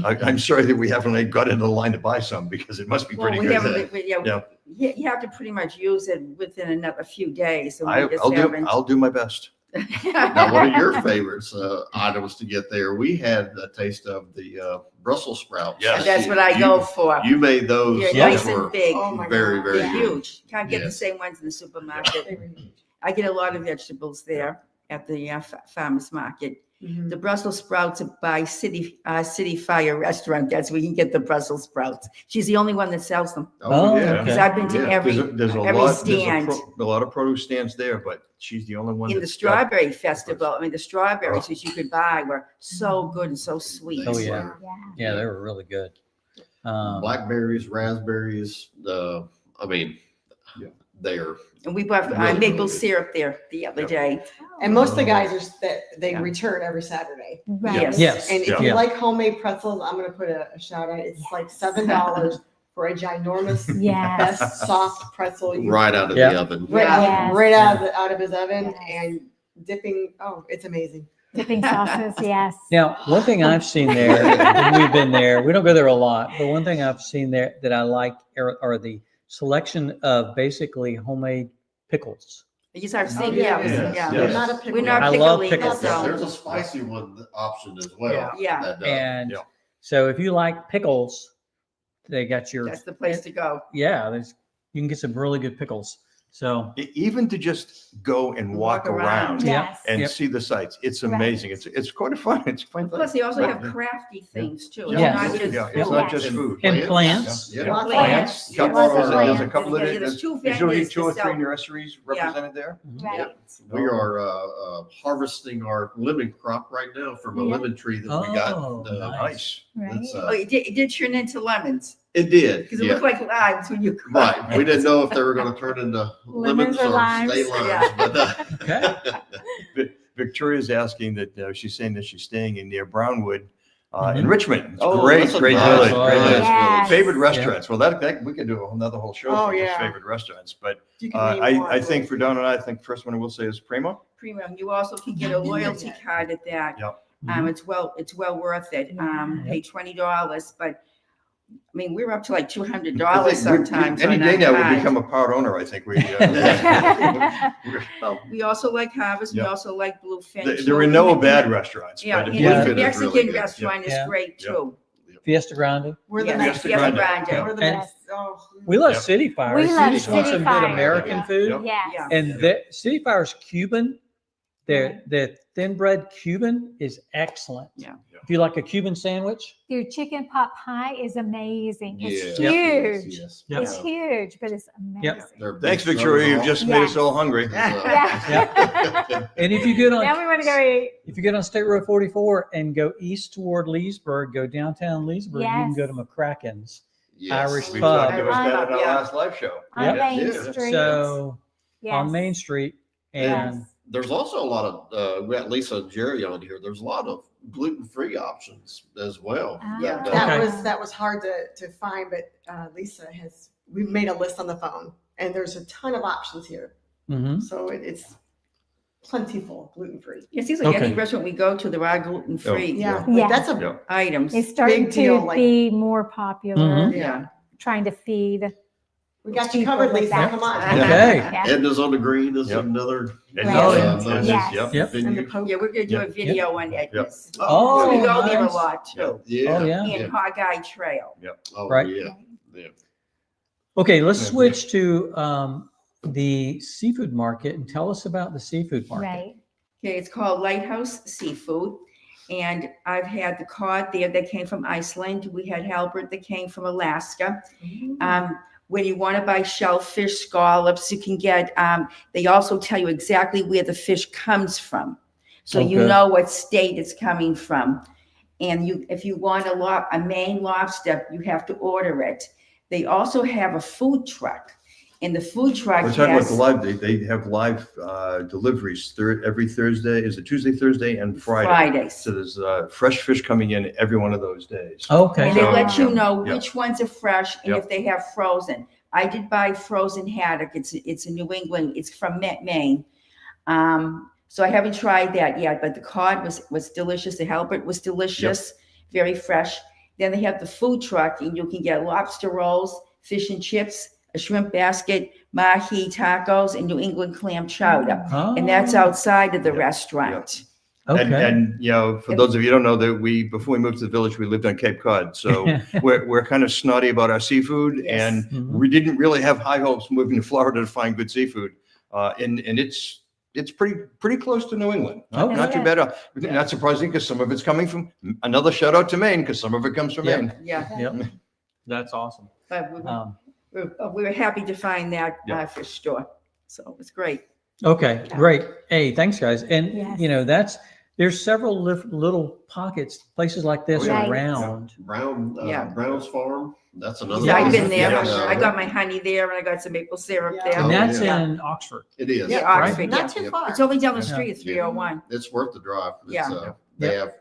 I'm sorry that we haven't got into the line to buy some because it must be Well, pretty we good. haven't, yeah, Yeah. you have to pretty much use it within another few days. So we just haven't. I'll do my best. Now, one of your favorites items to get there, we had a taste of the Brussels sprouts. Yes. And that's what I go for. You made those. They're Yeah. nice Those were and big. Oh my very, God. very They're good. huge. Can't get the Yes. same ones in the supermarket. They were huge. I get a lot of vegetables there at the farmers market. Mhm. The Brussels sprouts are by City Fire Restaurant. That's where you can get the Brussels sprouts. She's the only one that sells them. Oh, yeah. okay. Because I've been to Yeah, every There's a every lot. stand. There's a lot of produce stands there, but she's the only one in the that's got- strawberry festival. I mean, the strawberries that you could buy were so good and so sweet. Oh, yeah. Yeah. Yeah, they were really good. Blackberries, raspberries. I mean, Yeah. they're And we bought Really maple good. syrup there the other day. And most of the guys they Yeah. return every Saturday. Right. Yes. Yes. And if Yeah. you like homemade pretzels, I'm gonna put a shout out. It's like $7 for a ginormous, Yes. best soft pretzel. You right out of Yeah. the oven. right, Yes. right out of his oven Yes. and dipping. Oh, it's amazing. Dipping sauces, yes. Now, one thing I've seen there, and we've been there, we don't go there a lot, but one thing I've seen there that I like are the selection of basically homemade pickles. Yes, I've Oh, seen, yeah, yeah, yeah. We're yeah. not a pickle. We're not I love pickling, pickles. so, There's a spicy one option as well. Yeah. Yeah. that, And Yeah. so if you like pickles, they got your, that's the place to go. yeah, you can get some really good pickles. So, Even to just go and walk Walk around. around Yes. and Yep. see the sights, it's Right. amazing. It's quite a fun. It's a fun. Plus, they also But- have crafty things too. Yes. It's not just Yeah, it's food. not just food. and plants. Yeah. Lots of Plants. Couple- Lots of there's a plants. couple of Yeah, there's two there's usually vendors two or to three sell. nurseries represented there. Right. We are harvesting our lemon crop right now from a Yeah. lemon tree that we got. Oh, Nice. Right. It's, Oh, it did turn into lemons it did. because it Yeah. looked like limes when you. Right. We didn't know if they were going to turn into Lemons lemons or or limes. stay limes. Yeah. But, Okay. Victoria's asking that she's saying that she's staying in near Brownwood in Mhm. Richmond. It's Oh, great, that's a great nice village. Oh, Great yeah. village. Yes. Favorite restaurants. Well, that we could do another whole show Oh, for just yeah. favorite restaurants. But You can name one. I think for Donna and I think the first one I will say is Primo. Premium. You also can get a loyalty card at that. Yep. It's well worth it. Pay $20, but I mean, we're up to like $200 I think sometimes. Any on day that now we card. become a part owner. I think we. Well, we also like Harvest. We Yeah. also like Bluefin. There are no bad restaurants. Yeah, but and if Yeah. you the could- Bluefin is Mexican really good. restaurant is Yeah. great Yeah. too. Fiesta Grande. We're the Yeah, next. Fiesta Grande. Grande. We're the Yes. next. Oh, We love Yep. City Fire. We If you love just want City some Fire. good American Yeah. food. Yep. Yes. Yeah. And City Fire's Cuban, The thin bread Cuban is excellent. Yeah. If you like a Cuban sandwich, Their chicken pot pie is amazing. It's Yeah. huge. Yes. Yep. It's huge, but it's amazing. They're Thanks, big Victoria. You've brothers just made us Yeah. all hungry. Yeah. and if you get on Now we want to go eat. if you get on State Road 44 and go east toward Leesburg, go downtown Leesburg, you can go to Yes. McCracken's Yes. Irish We pub. talked about that in our Yeah. last live show. On Yeah. Main Yeah. Street. So Yes. on Main Street, and Yes. There's also a lot of, we got Lisa and Jerry on here. There's a lot of gluten-free options as well. Yeah. Okay. That was hard to find, but Lisa we've made a list on the phone, and there's a ton of options here. mhm. So it's plentiful, gluten-free. It seems like Okay. any restaurant we go to, there are gluten-free Yeah, Yeah. that's a Yeah. items. It's starting Big deal, to like- be more popular, Mhm. Yeah. trying to feed. we got you people covered, with Lisa. that. Come on. Okay. Yeah. Edna's on the Green is Yep. another. And Right. Oh, and- Yes. Yep. Yep. And the venue. Pope. Yeah, we're gonna do Yeah. a video on Edna's. Oh, We go there a nice. lot too. Yeah. Oh, yeah. And Hawkeye Trail. Oh, Right. Yeah. Yeah. Okay, let's Yeah. switch to the seafood market and tell us about the seafood market. Right. Okay, it's called Lighthouse Seafood. And I've had the cod there that came from Iceland. We had halibut that came from Alaska. When you want to buy shellfish, scallops, you can get, they also tell you exactly where the fish comes from. So you Okay. know what state it's coming from. And if you want a Maine lobster, you have to order it. They also have a food truck. And the food truck We're talking about has the live, they have live deliveries every Thursday. Is it Tuesday, Thursday, and Friday? Fridays. So there's fresh fish coming in every one of those days. Okay. And they So- let you Yeah. know Yeah. which ones are fresh and Yeah. if they have frozen. I did buy frozen haddock. It's in New England. It's from Maine. So I haven't tried that yet, but the cod was delicious. The halibut was delicious, very fresh. Then they have the food truck, and you can get lobster rolls, fish and chips, a shrimp basket, mahi tacos, and New England clam chowder. Oh, And that's outside of the Yeah. restaurant. Okay. And you know, for those of you who don't know, that before we moved to the village, we lived on Cape Cod. So we're kind of snotty about our seafood, Yes. and Mhm. we didn't really have high hopes moving to Florida to find good seafood. And it's pretty close to New England. Okay. Not too bad. Not surprising, because some of it's coming from another shout out to Maine, because some of it comes from Yeah. Maine. Yeah, Yep. That's awesome. but Um, we were happy to find that Yeah. fish store. So it was great. okay, great. Hey, thanks, guys. And Yes. there's several little pockets, places like this Right. around. Brown's Farm. That's another. Yeah. I've been there. Yeah. I got my honey there and I got some maple syrup Yeah. there. And that's Yeah. in Oxford. It is. Yeah, right. Oxford, Not yeah. too Yep. far. It's only down the Yeah. street, 301. It's worth the drive. It's, Yeah. They have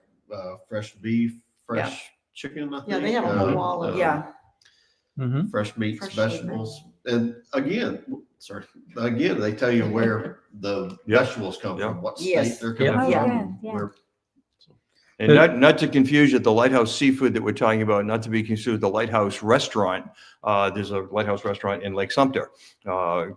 fresh beef, fresh chicken. I Yeah, they think, have a whole wall of Yeah. Mm-hmm. fresh meats, Fresh vegetables, and again, they tell you where the Yeah. vegetables come Yeah. from, what Yes. state they're coming Yeah. Oh, from. good, yeah. where- And not to confuse you, the Lighthouse Seafood that we're talking about, not to be confused with the Lighthouse Restaurant. There's a Lighthouse Restaurant in Lake Sumter.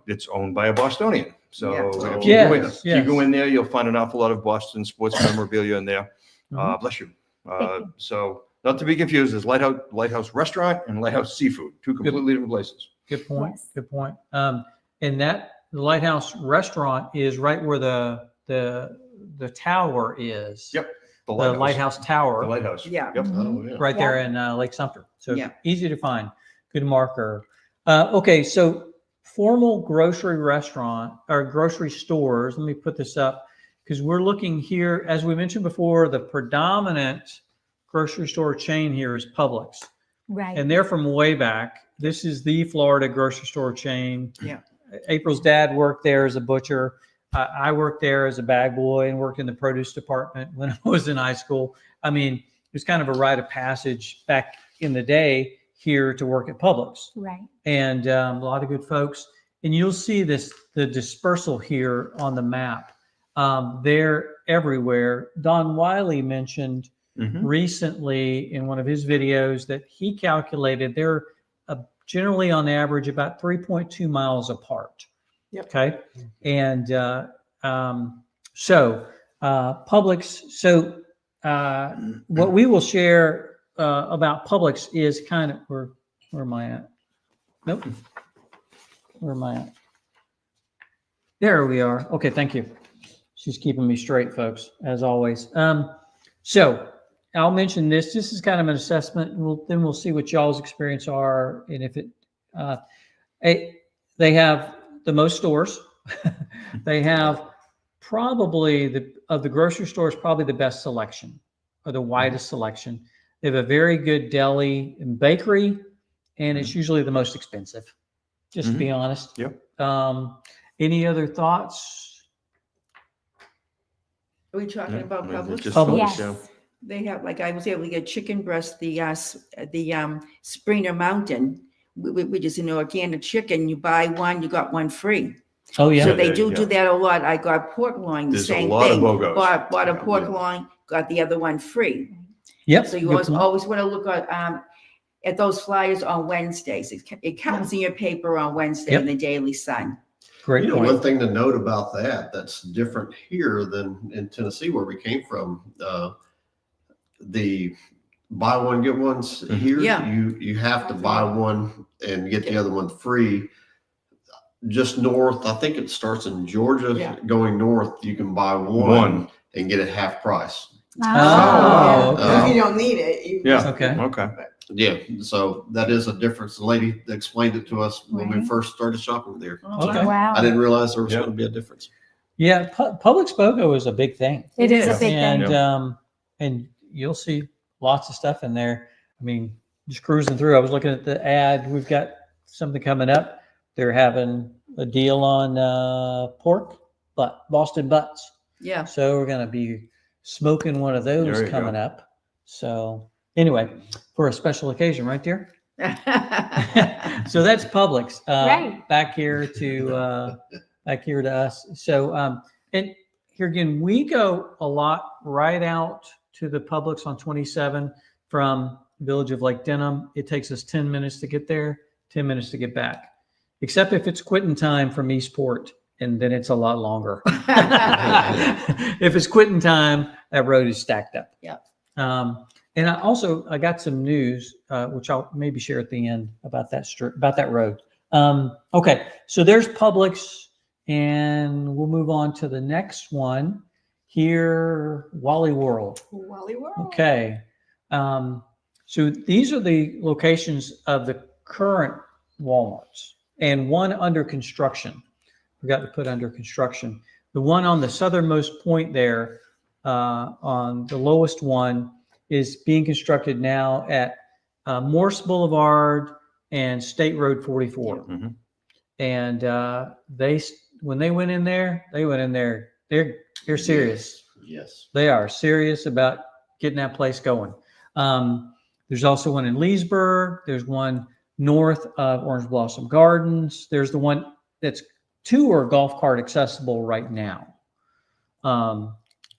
It's owned by a Bostonian. So Yeah. if you, Yes, go in, if you yes. go in there, you'll find an awful lot of Boston sports memorabilia in there. Mhm. Bless you. Thank you. So not to be confused, there's Lighthouse Restaurant and Lighthouse Seafood, two completely different places. Good point. Yes. Good point. And the Lighthouse Restaurant is right where the tower is. Yep. The Lighthouse The Tower, Lighthouse. Yeah. Yep. Oh, yeah. right there in Lake Sumter. So Yeah. easy to find. Good marker. Okay, so formal grocery restaurant or grocery stores. Let me put this up because we're looking here, as we mentioned before, the predominant grocery store chain here is Publix. Right. And they're from way back. This is the Florida grocery store chain. Yeah. April's dad worked there as a butcher. I worked there as a bag boy and worked in the produce department when I was in high school. I mean, it was kind of a rite of passage back in the day here to work at Publix. Right. And a lot of good folks. And you'll see the dispersal here on the map. They're everywhere. Don Wiley mentioned Mhm. recently in one of his videos that he calculated they're generally on average about 3.2 miles apart. Yep. Okay. And so Publix, so what we will share about Publix is kind of, where am I at? Nope. Where am I at? There we are. Okay, thank you. She's keeping me straight, folks, as always. So I'll mention this. This is kind of an assessment. Then we'll see what y'all's experience are, and if they have the most stores. They have probably of the grocery stores, probably the best selection or the widest selection. They have a very good deli and bakery, and it's usually the most expensive, just to be honest. Yep. Any other thoughts? Are we talking about Publix? Just Publix. Publix, yeah. Yes. They have, like, I was able to get chicken breast, the Springer Mountain, which is an organic chicken. You buy one, you got one free. Oh, yeah. So they Yeah, do yeah. that a lot. I got pork loin, the There's a same lot of thing. BOGOs. Bought a Yeah, pork yeah. loin, got the other one free. Yep. So you good point. always want to look at those flyers on Wednesdays. It comes in your paper on Wednesday in the Daily Sun. Great You know, point. one thing to note about that's different here than in Tennessee where we came from. The buy one, get ones here, Yeah. you have to buy one and get the other one free. Just north, I think it starts in Georgia. Yeah. Going north, you can buy one and get it half price. Oh, If okay. you don't need it, you Yeah. Okay. Okay. Yeah, so that is a difference. The lady that explained it to us when we Right. first started shopping there. Okay. Wow. I didn't realize there was Yeah. going to be a difference. Yeah, Publix BOGO is a big thing. It is a Yeah. big And thing. and you'll see lots of stuff in there. I mean, just cruising through, I was looking at the ad. We've got something coming up. They're having a deal on pork, Boston butts. Yeah. So we're gonna be smoking one of those There you coming go. up. So anyway, for a special occasion, right there. So that's Publix. Right. Back here to us. So and here again, we go a lot right out to the Publix on 27 from Village of Lake Denham. It takes us 10 minutes to get there, 10 minutes to get back, except if it's quitting time from Eastport, and then it's a lot longer. If it's quitting time, that road is stacked up. Yeah. And I got some news, which I'll maybe share at the end about that road. Okay, so there's Publix, and we'll move on to the next one here, Wally World. Wally World. Okay, so these are the locations of the current Walmarts, and one under construction. Forgot to put under construction. The one on the southernmost point there, on the lowest one, is being constructed now at Morse Boulevard and State Road 44. Mhm. And when they went in there, they're serious. Yes. They are serious about getting that place going. There's also one in Leesburg. There's one north of Orange Blossom Gardens. There's the one that's 2 are golf cart accessible right now.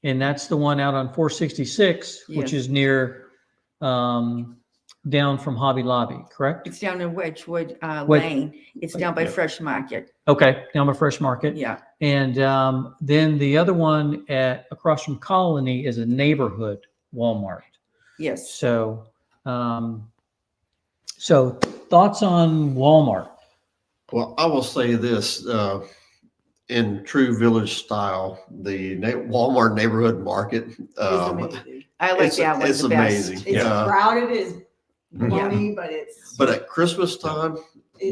And that's the one out on 466, which Yes. is near, down from Hobby Lobby, correct? It's down in Wedgewood Wedge- Lane. It's down by Yeah. Fresh Market. Okay, down by Fresh Market. Yeah. And then the other one across from Colony is a neighborhood Walmart. Yes. So, thoughts on Walmart? Well, I will say this, in true village style, the Walmart neighborhood market, It's amazing. I like it's, that one it's the best. amazing. It's Yeah. crowded as baloney, but it's. But at Christmas time,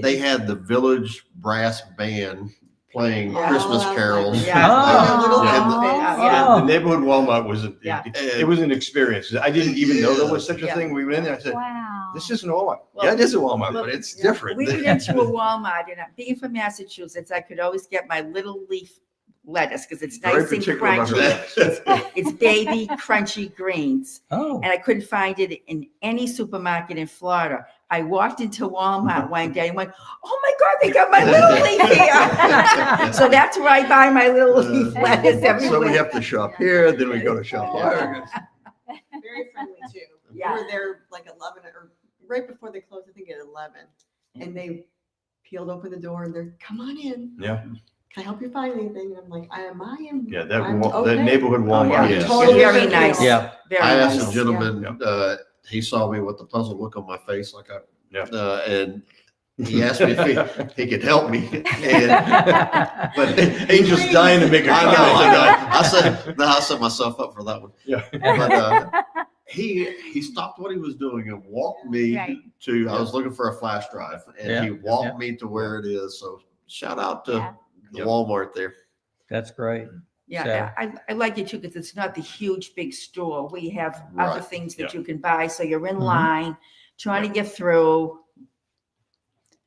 they had the village brass band playing Yeah. Christmas Oh, carols. Yeah. Oh. Little Yeah. outfits. Oh. The neighborhood Walmart was Yeah. it was an experience. I didn't even know there was such a Yeah. thing. We went in there. I said, Wow. "This isn't Walmart." Well, yeah, it is a Walmart, well, but it's yeah. different. We went into a Walmart, and being from Massachusetts, I could always get my little leaf lettuce because it's Very nice and particular about crunchy. that. It's baby crunchy greens, Oh, and I couldn't find it in any supermarket in Florida. I walked into Walmart one day and went, "Oh my God, they got my little leaf here!" So that's where I buy my little leaf lettuce every So we week. have to shop here, then we go to shop there. Very friendly too. Yeah. We were there like 11 or right before they closed, I think at 11. And they peeled open the door and they're, "Come on in. Yeah, Can I help you find anything?" And I'm like, I am. yeah, I'm that okay." neighborhood Walmart. yeah. is- Totally Very different nice. deal. yeah. Very I nice. asked a gentleman, Yeah. he saw me with the puzzled look on my face, like Yeah. and he asked me if he could help me. And, but Angel's dying to make a I know, comment. I set myself up for that one. Yeah. But he stopped what he was doing and walked me Right. to. I was looking for a flash drive, and Yeah. he walked me to where it is. So shout out to Yeah. the Yep. Walmart there. That's great. Yeah, I like it too, because it's not the huge, big store. We have other Right. things that Yeah. you can buy. So you're in Mhm. line, trying to get through.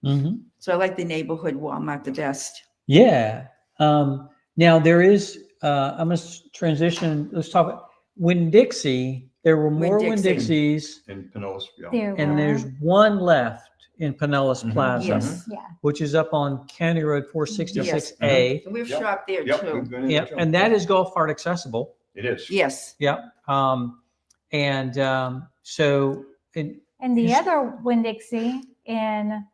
Mhm. So I like the neighborhood Walmart the best. Yeah. Now there is, I'm going to transition. Let's talk about Winn-Dixie. There were more Winn-Dixie. Winn-Dixies, In Pinellas, yeah. There and were. there's one left in Pinellas Mhm. Plaza, Yes. Yeah. which is up on County Road 466A. And we've Yep. shopped there Yep. too. we've been in Yep. the And that is golf cart accessible. It is. Yes. Yep. So, it, And the Yes. other Winn-Dixie in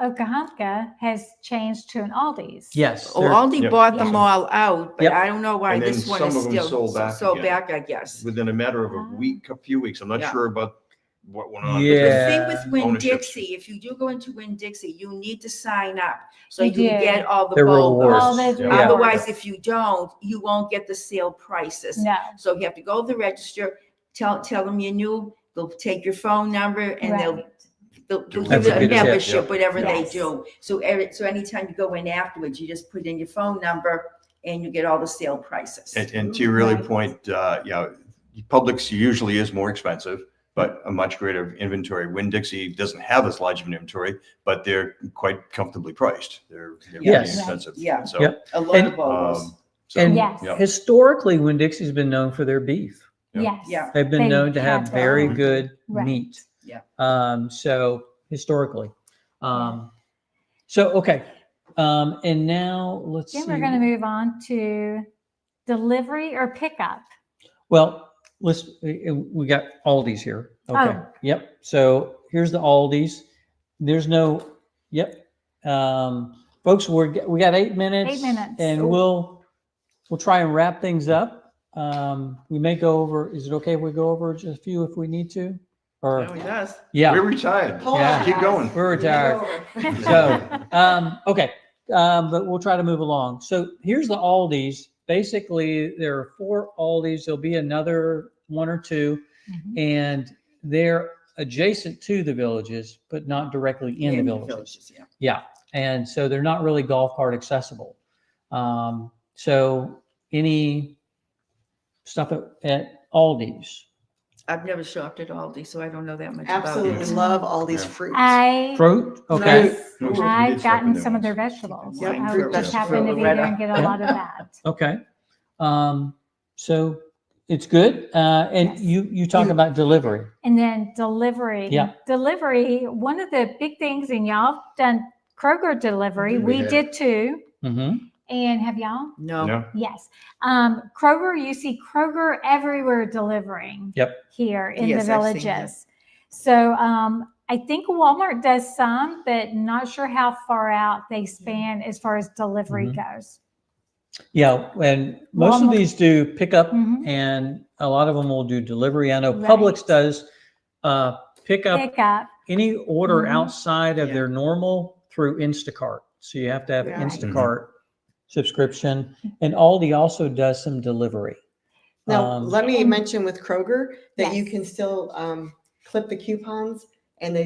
Oklahoma has changed to an Aldi's. yes. Oh, there- Aldi Yep. bought them all out, but Yep. I don't know why And then this one some is of them still sold back again. I guess. Within a matter of Ah. a few weeks. I'm not Yeah. sure about what went on. Yeah. The thing with Ownerships. Winn-Dixie, if you do go into Winn-Dixie, you need to sign up so You you do. get all the The BOGOs. rewards. All those Yeah. rewards. Otherwise, if you don't, you won't get the sale prices. No. So you have to go to the register, tell them you're new, they'll take your phone number and they'll Right. they'll That's give a you a good tip, membership, yeah. whatever they Yes. do. So anytime you go in afterwards, you just put in your phone number and you get all the sale prices. And to your really Right. point, Publix usually is more expensive, but a much greater inventory. Winn-Dixie doesn't have as large of an inventory, but they're quite comfortably priced. They're pretty Yes. expensive. Yeah. So, Yep. A lot And- of BOGOs. so, And Yes. yeah. historically, Winn-Dixie's been known for their beef. Yeah. Yes. Yeah. They've been They known to have have very that. good Right. meat. Yeah. So historically. So, okay. And now let's Then see. we're going to move on to delivery or pickup. Well, we got Aldi's here. Okay. Oh. Yep. So here's the Aldi's. There's no, yep. Folks, we got 8 minutes. 8 minutes. And we'll try and wrap things up. We may go over, is it okay if we go over just a few if we need to? Or, Oh, it does. yeah, We're retired. Hold Yeah. on, Keep guys. going. we're retired. So, okay. But we'll try to move along. So here's the Aldi's. Basically, there are 4 Aldi's. There'll be another 1 or 2, Mhm. and they're adjacent to the villages, but not directly in the villages. Yeah. Yeah. And so they're not really golf cart accessible. So any stuff at Aldi's? I've never shopped at Aldi, so I don't know that much about Absolutely it. love all these Yeah. fruits. Fruit? Okay. Yes. No, we did I've stuff gotten in there some of their once. vegetables. Yep, I fruit, just vegetable, happen to be there and get a Yeah. lot of that. Okay. So it's good. And Yes. you talk about delivery. And then delivery. Yeah. Delivery, one of the big things, and y'all done Kroger delivery. We We have. did too. Mm-hmm. And have y'all? No. No. Yes. Kroger, you see Kroger everywhere delivering. Yep. Here in Yes, the I've seen villages. So I think Walmart does some, but not sure how far out they span as far as delivery Mm-hmm. goes. Yeah. And most of Walmart- these do pick up, Mhm. and a lot of them will do delivery. I know Right. Publix does pick up Pick up. any order Mhm. outside of Yeah. their normal through Instacart. So you have to have an Right. Instacart subscription. And Aldi also does some delivery. Now, let me And- mention with Kroger that you Yes. can still clip the coupons, and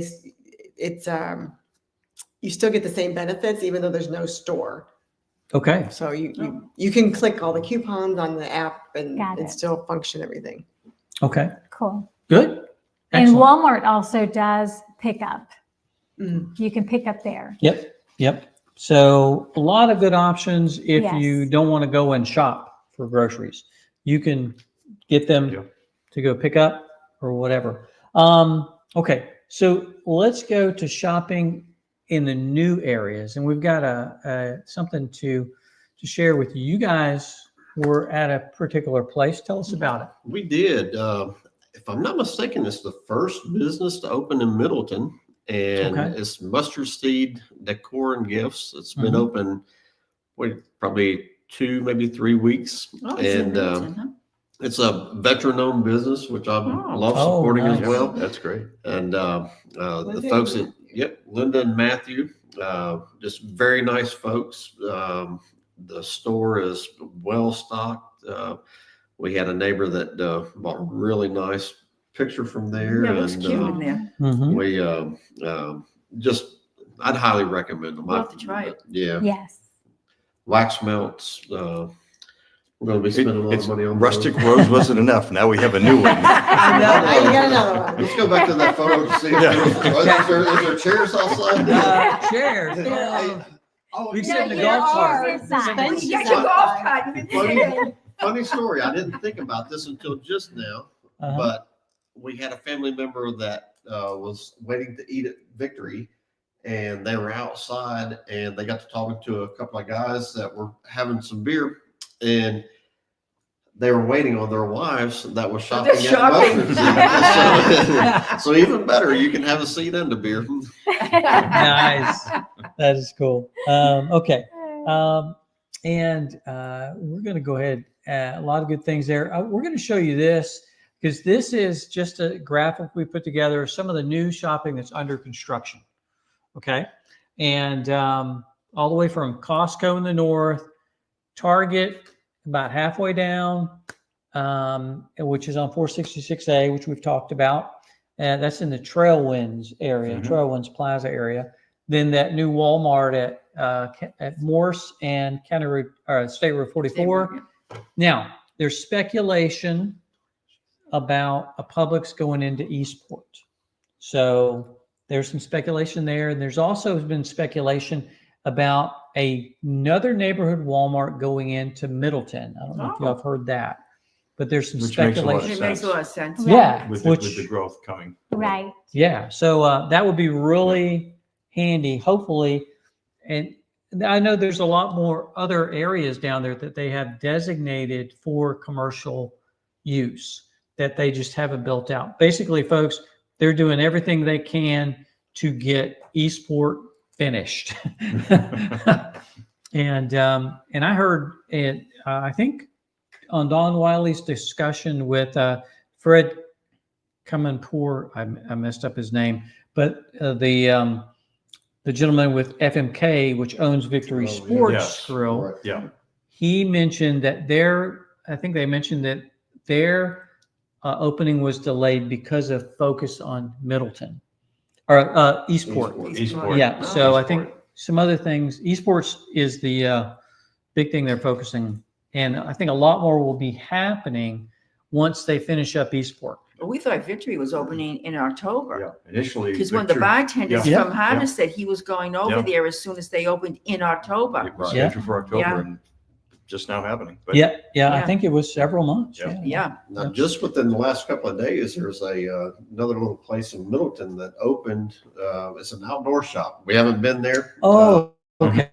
you still get the same benefits even though there's no store. Okay. So you can click all the coupons on the app and Got it it. still function everything. Okay. Cool. Good. And Excellent. Walmart also does pick up. Mm. You can pick up there. Yep. So a lot of good options if Yes. you don't want to go and shop for groceries. You can get them Yeah. to go pick up or whatever. Okay. So let's go to shopping in the new areas. And we've got something to share with you. You guys were at a particular place. Tell us about it. We did. If I'm not mistaken, it's the first business to open in Middleton, and Okay. it's Mustard Seed Decor and Gifts. It's been Mhm. open probably 2, maybe 3 weeks, Oh, it's in and Middleton, huh? it's a veteran-owned business, which I Oh. love Oh, supporting as nice. well. That's great. And Was the it- folks at Yep, Linda and Matthew, just very nice folks. The store is well stocked. We had a neighbor that bought a really nice picture from there. Yeah, it looks and cute in there. Mhm. we just, I'd highly recommend them. We'll have to try it. Yeah, Yes. wax melts. We're going to be spending a lot It's of money on rustic those. rose wasn't enough. Now we have a new one. I know. I got another one. Let's go back to that photo to see if is there chairs outside. Chairs. We sit in the Yeah, golf cart. there are. You got your golf cart. You can Funny story. I didn't think about this until just now, Uh-huh. but we had a family member that was waiting to eat at Victory, and they were outside, and they got to talking to a couple of guys that were having some beer, and they were waiting on their wives that was shopping Just at shopping. Mother's. So even better, you can have a seat and a beer. Nice. That is cool. Okay. And we're going to go ahead. A lot of good things there. We're going to show you this because this is just a graphic we put together of some of the new shopping that's under construction. Okay. And all the way from Costco in the north, Target about halfway down, which is on 466A, which we've talked about. And that's in the Trailwinds area, Mhm. Trailwinds Plaza area. Then that new Walmart at Morse and County Road, State Road 44. Now, there's speculation about a Publix going into Eastport. So there's some speculation there. And there's also been speculation about another neighborhood Walmart going into Middleton. I don't know if you have heard that, but there's some Which makes a lot of speculation. It makes a lot of sense. Right. Yeah, With which the growth coming. Right. yeah, so that would be really handy, hopefully. And I know there's a lot more other areas down there that they have designated for commercial use that they just haven't built out. Basically, folks, they're doing everything they can to get Eastport finished. And I heard it, I think on Don Wiley's discussion with Fred Cumanpour, I messed up his name, but the gentleman with FMK, which owns Victory Oh, yeah. Sports Yes. Grill, Right. Yeah. he mentioned that I think they mentioned that their opening was delayed because of focus on Middleton or Eastport. Eastport. Yeah, Oh, so I Eastport. think some other things, esports is the big thing they're focusing. And I think a lot more will be happening once they finish up Eastport. But we thought Victory was opening in October. Yeah. Initially. Because one of the Victory- bartenders Yeah. from Harvard said he was going over Yeah. there as soon as they opened in October. It was Yeah. scheduled for October Yeah. and just now happening. But Yeah, I Yeah. think it was several months. Yeah. Yeah. Now, just within the last couple of days, there's another little place in Middleton that opened. It's an outdoor shop. We haven't been there. Oh, okay.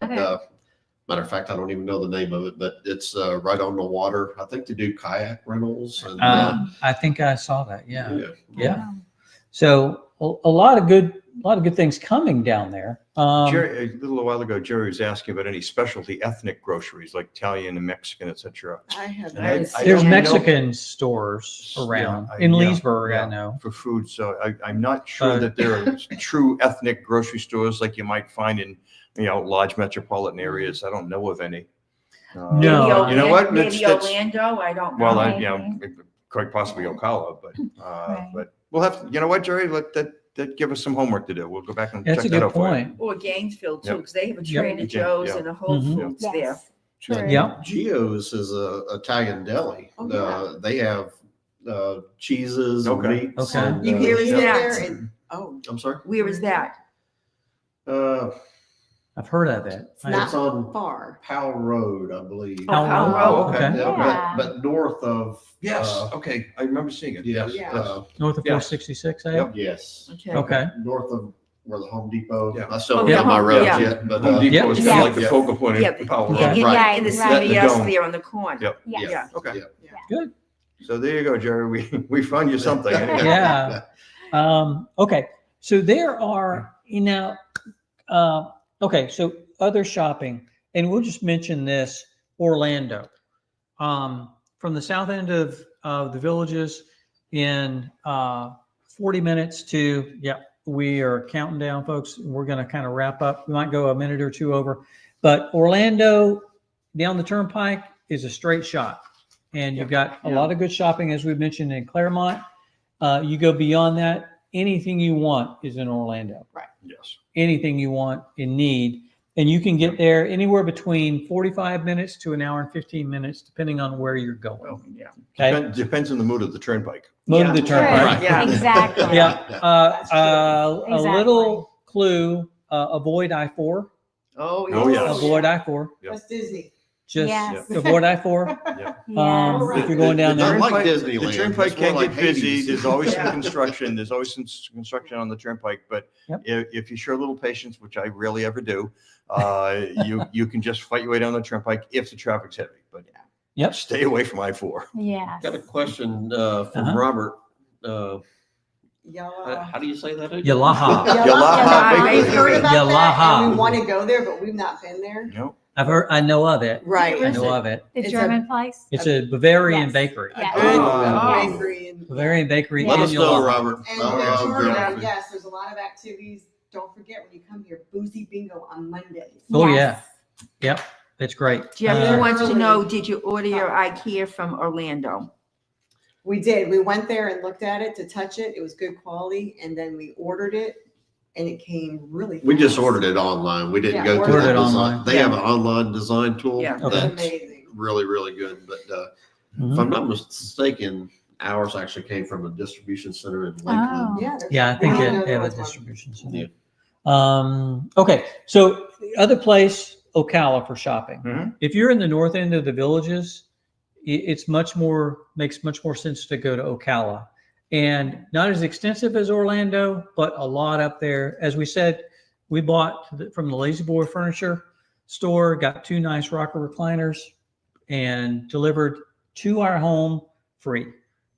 Matter of fact, I don't even know the name of it, but it's right on the water. I think they do kayak rentals. And, I think I saw that. Yeah. yeah. Wow. So a lot of good things coming down there. Jerry, a little while ago, Jerry was asking about any specialty ethnic groceries like Italian and Mexican, et cetera. I have And I- noticed. I There's don't know- Mexican stores around Yeah, in yeah, Leesburg, yeah, I know. for food. So I'm not sure But- that there are true ethnic grocery stores like you might find in, large metropolitan areas. I don't know of any. No. Maybe You know what? Maybe That's- Orlando, I don't know. Well, Maybe. quite possibly Ocala, Right. but we'll have, you know what, Jerry, let that give us some homework to do. We'll go back and That's check a that good out for you. point. Or Gainesville too, Yep. because they have a Yep. Trader Yeah, Joe's yeah. and a Whole Mhm. Foods there. Yes. True. Yeah. Gio's is a Italian deli. Oh, yeah. They have cheeses and Okay. meats. Okay. and, You hear is Go that? there and- Oh, I'm sorry. Where is that? I've heard of it. It's not- It's on far. Powell Road, I believe. Oh, Powell Road. Okay. Yeah, Yeah. but north of. Okay. I remember seeing it. Yes. Yeah. North of Yes. 466, eh? Yep. Yes. Okay. Okay. North of where the Home Depot. Yeah. I still don't Oh, have my yeah. road Yeah. yet, but Home Depot is kind Yeah. of like the focal point Yeah, of Powell Okay. Road. In, Right. in the Right. CVS Dome. there on the corner. Yep. Yes. Yeah. Okay. Yeah. Good. So there you go, Jerry. We found you something. anyway. Yeah. Okay. So there are, okay. So other shopping, and we'll just mention this, Orlando. From the south end of the Villages in 40 minutes to, we are counting down, folks. We're going to kind of wrap up. We might go a minute or two over, but Orlando down the turnpike is a straight shot. And you've got a lot of good shopping, as we mentioned, in Claremont. You go beyond that, anything you want is in Orlando. Yes. Anything you want and need. And you can get there anywhere between 45 minutes to an hour and 15 minutes, depending on where you're going. Well, Okay. Depends on the mood of the turnpike. Mode of the turnpike. Right. Yeah. Exactly. Yeah. A Exactly. little clue, avoid I-4. Oh, Oh, yes. Avoid I-4. Yep. That's Disney. Just Yes. avoid I-4. Yes. If you're going down It's there. not like The Disneyland. turnpike It's more can like get busy. Hades. There's always some Yeah. construction. There's always some construction on the turnpike. But Yep. if you show a little patience, which I rarely ever do, you can just fight your way down the turnpike if the traffic's heavy. But Yep. stay away from I-4. Yes. Got a question from Uh-huh. Robert. Yalla. How do you say that? again? Yalaha. Yalaha We've Bakery. heard about that, Yalaha. and we want to go there, but we've not been there. No. I know of it. Right. I know of it. The It's German place? It's a Bavarian Yes. bakery. Yeah. Good Oh. bakery. And, Bavarian bakery. Let in us know, Yalaha. Robert. and I'll Victoria, grab it. yes, there's a lot of activities. Don't forget when you come here, boozy bingo on Mondays. Oh, Yes. Yep. It's great. Jeffrey Uh, wants to know, did you order your IKEA from Orlando? We did. We went there and looked at it to touch it. It was good quality, and then we ordered it, and it came really. We just fast. ordered it online. We didn't Yeah, go to ordered the it design. online. They have an online design tool. Yeah. Okay. It's That's amazing. really, really good. But Mhm. if I'm not mistaken, ours actually came from a distribution center in Lakeland. Oh. Yeah. there's- Yeah, I think we didn't know they there have a was one. distribution center. Yeah. Okay, so the other place, Ocala, for shopping. Mhm. If you're in the north end of the Villages, it's makes much more sense to go to Ocala. And not as extensive as Orlando, but a lot up there. As we said, we bought from the Lazy Boy Furniture store, got 2 nice rocker recliners, and delivered to our home free,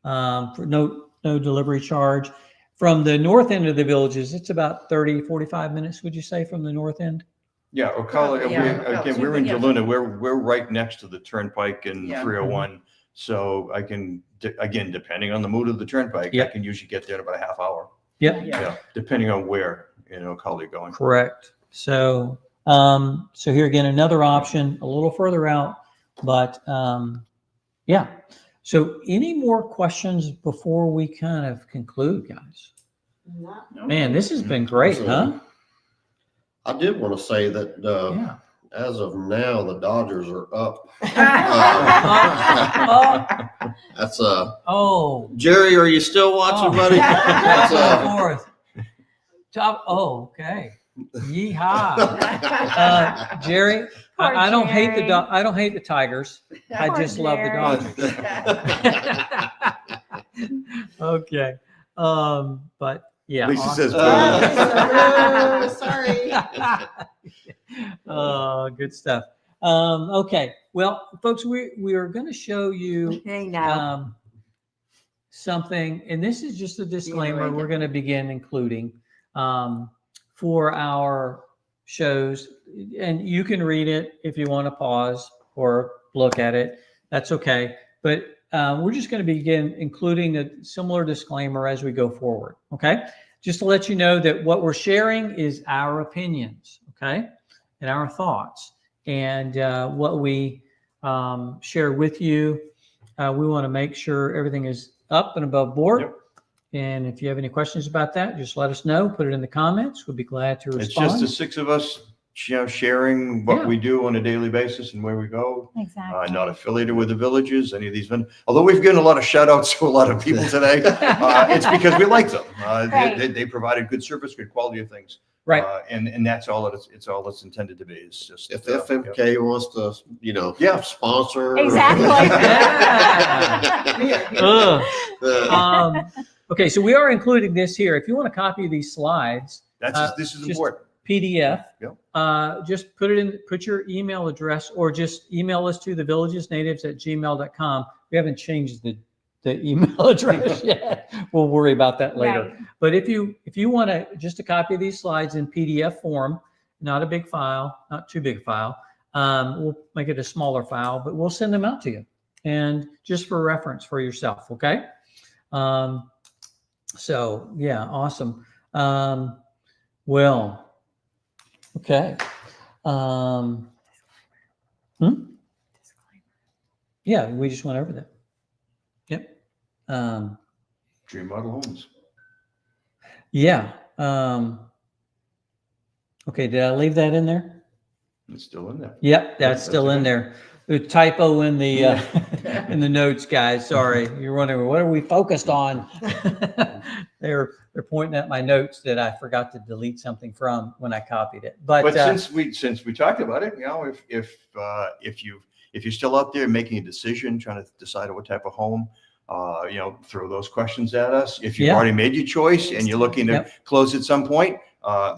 for no delivery charge. From the north end of the Villages, it's about 30, 45 minutes, would you say, from the north end? Yeah, Ocala, Yeah. again, we're in Yeah. Deluna. We're right next to the turnpike and Yeah. 301. So I can, again, depending on the mood of the turnpike, I Yep. can usually get there in about a half hour. Yep. Yeah, depending on where in Ocala you're going. Correct. So, so here again, another option a little further out, but yeah. So any more questions before we kind of conclude, guys? Not- Man, this has been great, huh? I did want to say that Yeah. as of now, the Dodgers are up. Oh, That's oh, Jerry, are you still watching, Oh. buddy? That's fourth. Top. Oh, okay. Yeehaw. Jerry, Poor I don't hate the Jerry. I don't hate the Tigers. I Poor just love the Jerry. Dodgers. Okay. But yeah. Lisa awesome. says, Oh, sorry. Oh, good stuff. Okay. Well, folks, we are going to show you Hey, now. something, and this is just a disclaimer right we're there. going to begin including for our shows, and you can read it if you want to pause or look at it. That's okay. But we're just going to begin including a similar disclaimer as we go forward. Okay. Just to let you know that what we're sharing is our opinions. Okay. And our thoughts, and what we share with you. We want to make sure everything is up and above board. Yep. And if you have any questions about that, just let us know. Put it in the comments. We'll be glad to it's respond. just the 6 of us, sharing what Yeah. we do on a daily basis and where we go. Exactly. Not affiliated with the Villages, any of these. Although we've given a lot of shout outs to a lot of people today, it's because we like them. Right. They provided good service, good quality of things. Right. And that's all it's all it's intended to be. It's just If FMK wants to, Yeah. sponsor. Exactly. Ugh. Uh, Okay, so we are including this here. If you want to copy these slides, this is just- important. PDF, Yep. just put your email address, or just email us to thevillagesnatives@gmail.com. We haven't changed the email address yet. We'll worry about that later. Right. But if you want to just a copy of these slides in PDF form, not a big file, not too big a file, we'll make it a smaller file, but we'll send them out to you, and just for reference for yourself. Okay. So yeah, awesome. Well, okay. Yeah, we just went over that. Yep. Dream model homes. Yeah. Okay, did I leave that in there? It's still in there. Yep, that's That's still in okay. there. The typo in the in the notes, guys. Sorry, you're wondering what are we focused on? They're pointing at my notes that I forgot to delete something from when I copied it. But since we talked about it, if you're still out there making a decision, trying to decide what type of home, throw those questions at us. If you've Yeah. already made your choice and you're looking to Yep. close at some point,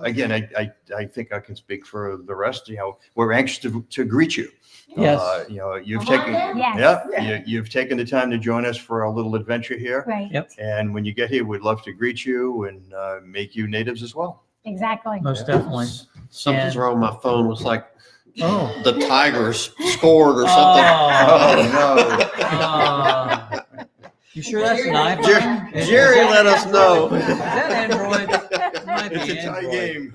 again, I think I can speak for the rest. We're anxious to greet you. Yes. You've Come on taken, in. Yes. you've taken the time to join us for a little adventure here. Right. Yep. And when you get here, we'd love to greet you and make you natives as well. Exactly. Most definitely. Something's And- wrong with my phone. Looks like Oh. the Tigers scored or something. You sure that's an iPhone? Jerry let us know. Is that Android? It might be It's a tie Android. game.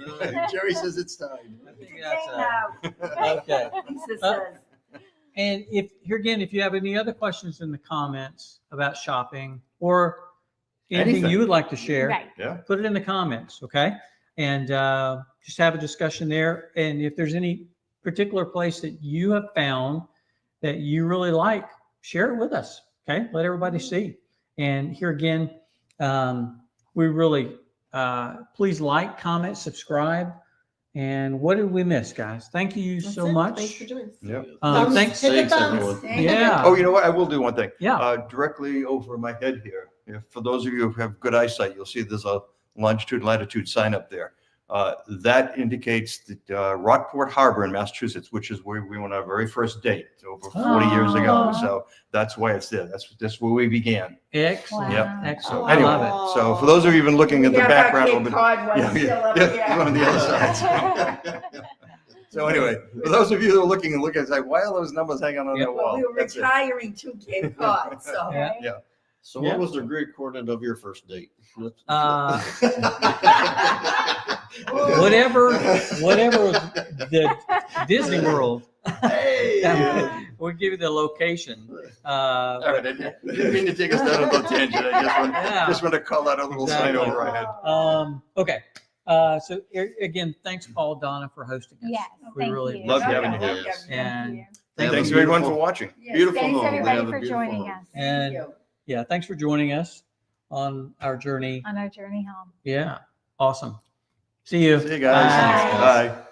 Jerry says it's time. I think that's okay. And if you have any other questions in the comments about shopping or anything Anything. you would like to share, Right. Yeah. put it in the comments, okay? And just have a discussion there. And if there's any particular place that you have found that you really like, share it with us, okay? Let everybody see. And here again, we really, please like, comment, subscribe. And what did we miss, guys? Thank you That's so it. much. Thanks for joining us. Yeah. Thumbs- Thanks. hit the Thanks, thumbs. everyone. Thank you. Yeah. Oh, you know what? I will do one thing. Yeah. Directly over my head here. For those of you who have good eyesight, you'll see there's a longitude and latitude sign up there. That indicates that Rockport Harbor in Massachusetts, which is where we went on our very first date over 40 years ago. Oh. So that's why it's there. That's where we began. Excellent. Yep. Excellent. Oh, I Anyway, love it. so for those of you even looking at the Yeah, background a Cape little bit. Cod one's still up there. one on the other side. So anyway, for those of you that are looking and looking, it's like, why are those numbers hanging on Yep. that Well, wall? we were That's it. retiring to Cape Cod, so. Yeah. So Yeah. what was the Greek coordinate of your first date? Whatever the Disney World. Hey. We'll give you the location. All right, I didn't mean to take us down a little tangent. I just want to call out a little sign Exactly. over our head. Okay. So again, thanks, Paul, Donna, for hosting us. Yes. We Thank really you. Love appreciate having it. you here. Yes. And Thank you. Have a Thanks everyone for beautiful- watching. Yes, Beautiful Thanks, home. They everybody, have a for beautiful joining home. us And Thank you. yeah, thanks for joining us on our journey. on our journey home. Yeah, awesome. See you. See you guys. Bye. Bye.